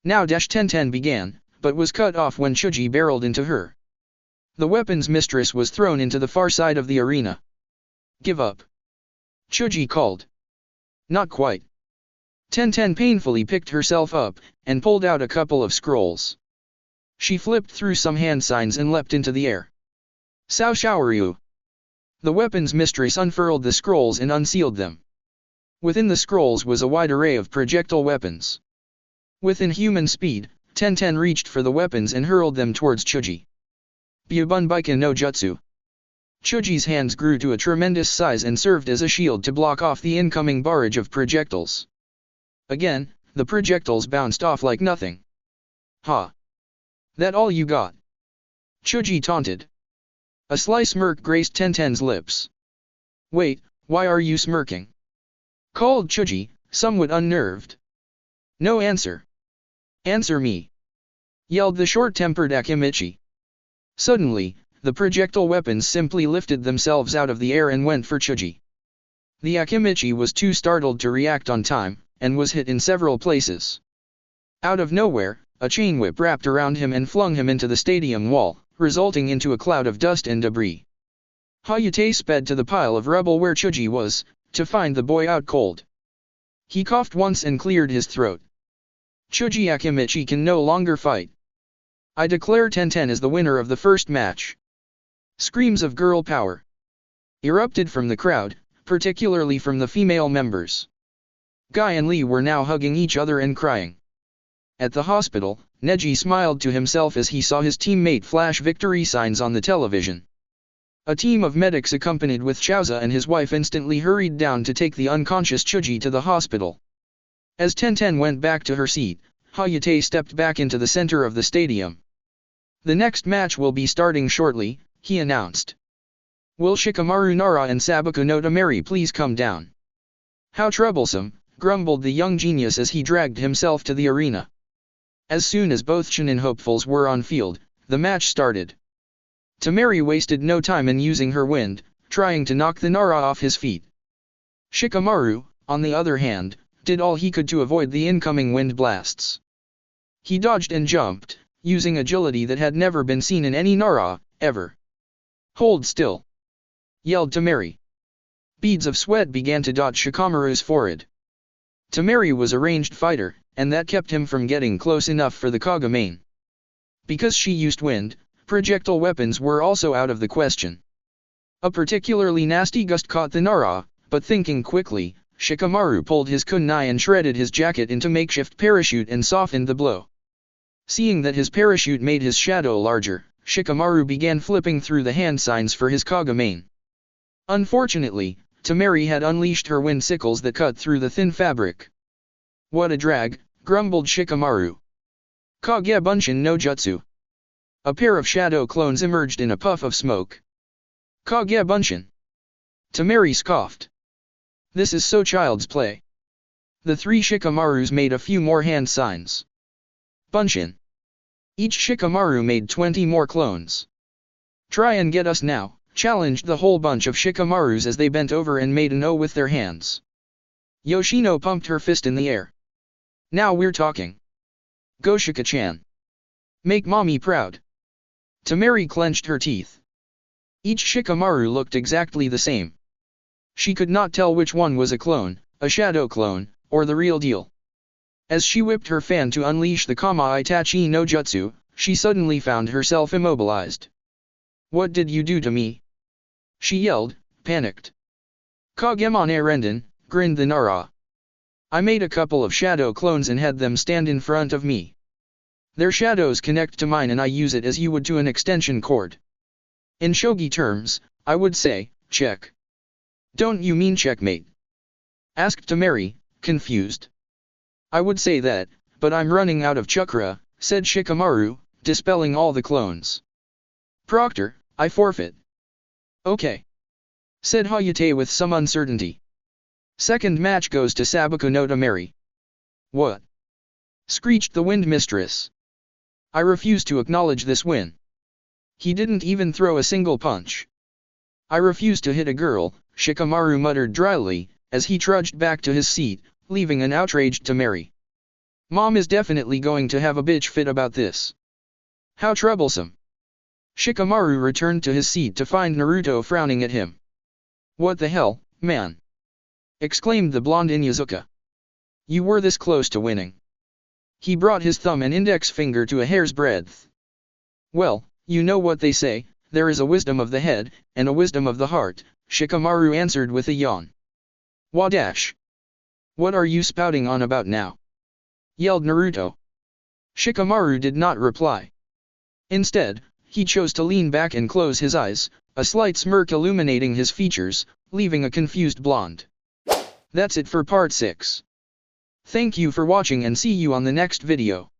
Now Tenten began, but was cut off when Chuji barreled into her. The weapons mistress was thrown into the far side of the arena. "Give up," Chuji called. "Not quite." Tenten painfully picked herself up, and pulled out a couple of scrolls. She flipped through some hand signs and leapt into the air. "Sao Showeryu." The weapons mistress unfurled the scrolls and unsealed them. Within the scrolls was a wide array of projectile weapons. With inhuman speed, Tenten reached for the weapons and hurled them towards Chuji. Byubun Baika no Jutsu. Chuji's hands grew to a tremendous size and served as a shield to block off the incoming barrage of projectiles. Again, the projectiles bounced off like nothing. "Ha! That all you got?" Chuji taunted. A sly smirk graced Tenten's lips. "Wait, why are you smirking?" called Chuji, somewhat unnerved. "No answer." "Answer me!" yelled the short-tempered Akimichi. Suddenly, the projectile weapons simply lifted themselves out of the air and went for Chuji. The Akimichi was too startled to react on time, and was hit in several places. Out of nowhere, a chain whip wrapped around him and flung him into the stadium wall, resulting into a cloud of dust and debris. Hayate sped to the pile of rubble where Chuji was, to find the boy out cold. He coughed once and cleared his throat. Chuji Akimichi can no longer fight. I declare Tenten as the winner of the first match. Screams of girl power erupted from the crowd, particularly from the female members. Guy and Lee were now hugging each other and crying. At the hospital, Neji smiled to himself as he saw his teammate flash victory signs on the television. A team of medics accompanied with Chaoza and his wife instantly hurried down to take the unconscious Chuji to the hospital. As Tenten went back to her seat, Hayate stepped back into the center of the stadium. The next match will be starting shortly, he announced. Will Shikamaru Nara and Sabaku no Tamari please come down? How troublesome, grumbled the young genius as he dragged himself to the arena. As soon as both Chunin hopefuls were on field, the match started. Tamari wasted no time in using her wind, trying to knock the Nara off his feet. Shikamaru, on the other hand, did all he could to avoid the incoming wind blasts. He dodged and jumped, using agility that had never been seen in any Nara, ever. Hold still! Yelled Tamari. Beads of sweat began to dot Shikamaru's forehead. Tamari was a ranged fighter, and that kept him from getting close enough for the Kagamain. Because she used wind, projectile weapons were also out of the question. A particularly nasty gust caught the Nara, but thinking quickly, Shikamaru pulled his kunai and shredded his jacket into makeshift parachute and softened the blow. Seeing that his parachute made his shadow larger, Shikamaru began flipping through the hand signs for his Kagamain. Unfortunately, Tamari had unleashed her wind sickles that cut through the thin fabric. What a drag, grumbled Shikamaru. Kage Bunshin no Jutsu. A pair of shadow clones emerged in a puff of smoke. Kage Bunshin. Tamari scoffed. This is so child's play. The three Shikamarus made a few more hand signs. Bunshin. Each Shikamaru made 20 more clones. Try and get us now, challenged the whole bunch of Shikamarus as they bent over and made an O with their hands. Yoshino pumped her fist in the air. Now we're talking. Go Shika-chan. Make mommy proud. Tamari clenched her teeth. Each Shikamaru looked exactly the same. She could not tell which one was a clone, a shadow clone, or the real deal. As she whipped her fan to unleash the Kama Itachi no Jutsu, she suddenly found herself immobilized. What did you do to me? She yelled, panicked. Kagemon Renden, grinned the Nara. I made a couple of shadow clones and had them stand in front of me. Their shadows connect to mine and I use it as you would to an extension cord. In shogi terms, I would say, check. Don't you mean checkmate? Asked Tamari, confused. I would say that, but I'm running out of chakra, said Shikamaru, dispelling all the clones. Proctor, I forfeit. Okay. Said Hayate with some uncertainty. Second match goes to Sabaku no Tamari. What? Screeched the wind mistress. I refuse to acknowledge this win. He didn't even throw a single punch. I refuse to hit a girl, Shikamaru muttered dryly, as he trudged back to his seat, leaving an outraged Tamari. Mom is definitely going to have a bitch fit about this. How troublesome. Shikamaru returned to his seat to find Naruto frowning at him. What the hell, man? Exclaimed the blonde Inuzuka. You were this close to winning. He brought his thumb and index finger to a hair's breadth. Well, you know what they say, there is a wisdom of the head, and a wisdom of the heart, Shikamaru answered with a yawn. Wadash. What are you spouting on about now? Yelled Naruto. Shikamaru did not reply. Instead, he chose to lean back and close his eyes, a slight smirk illuminating his features, leaving a confused blonde. That's it for part 6. Thank you for watching and see you on the next video.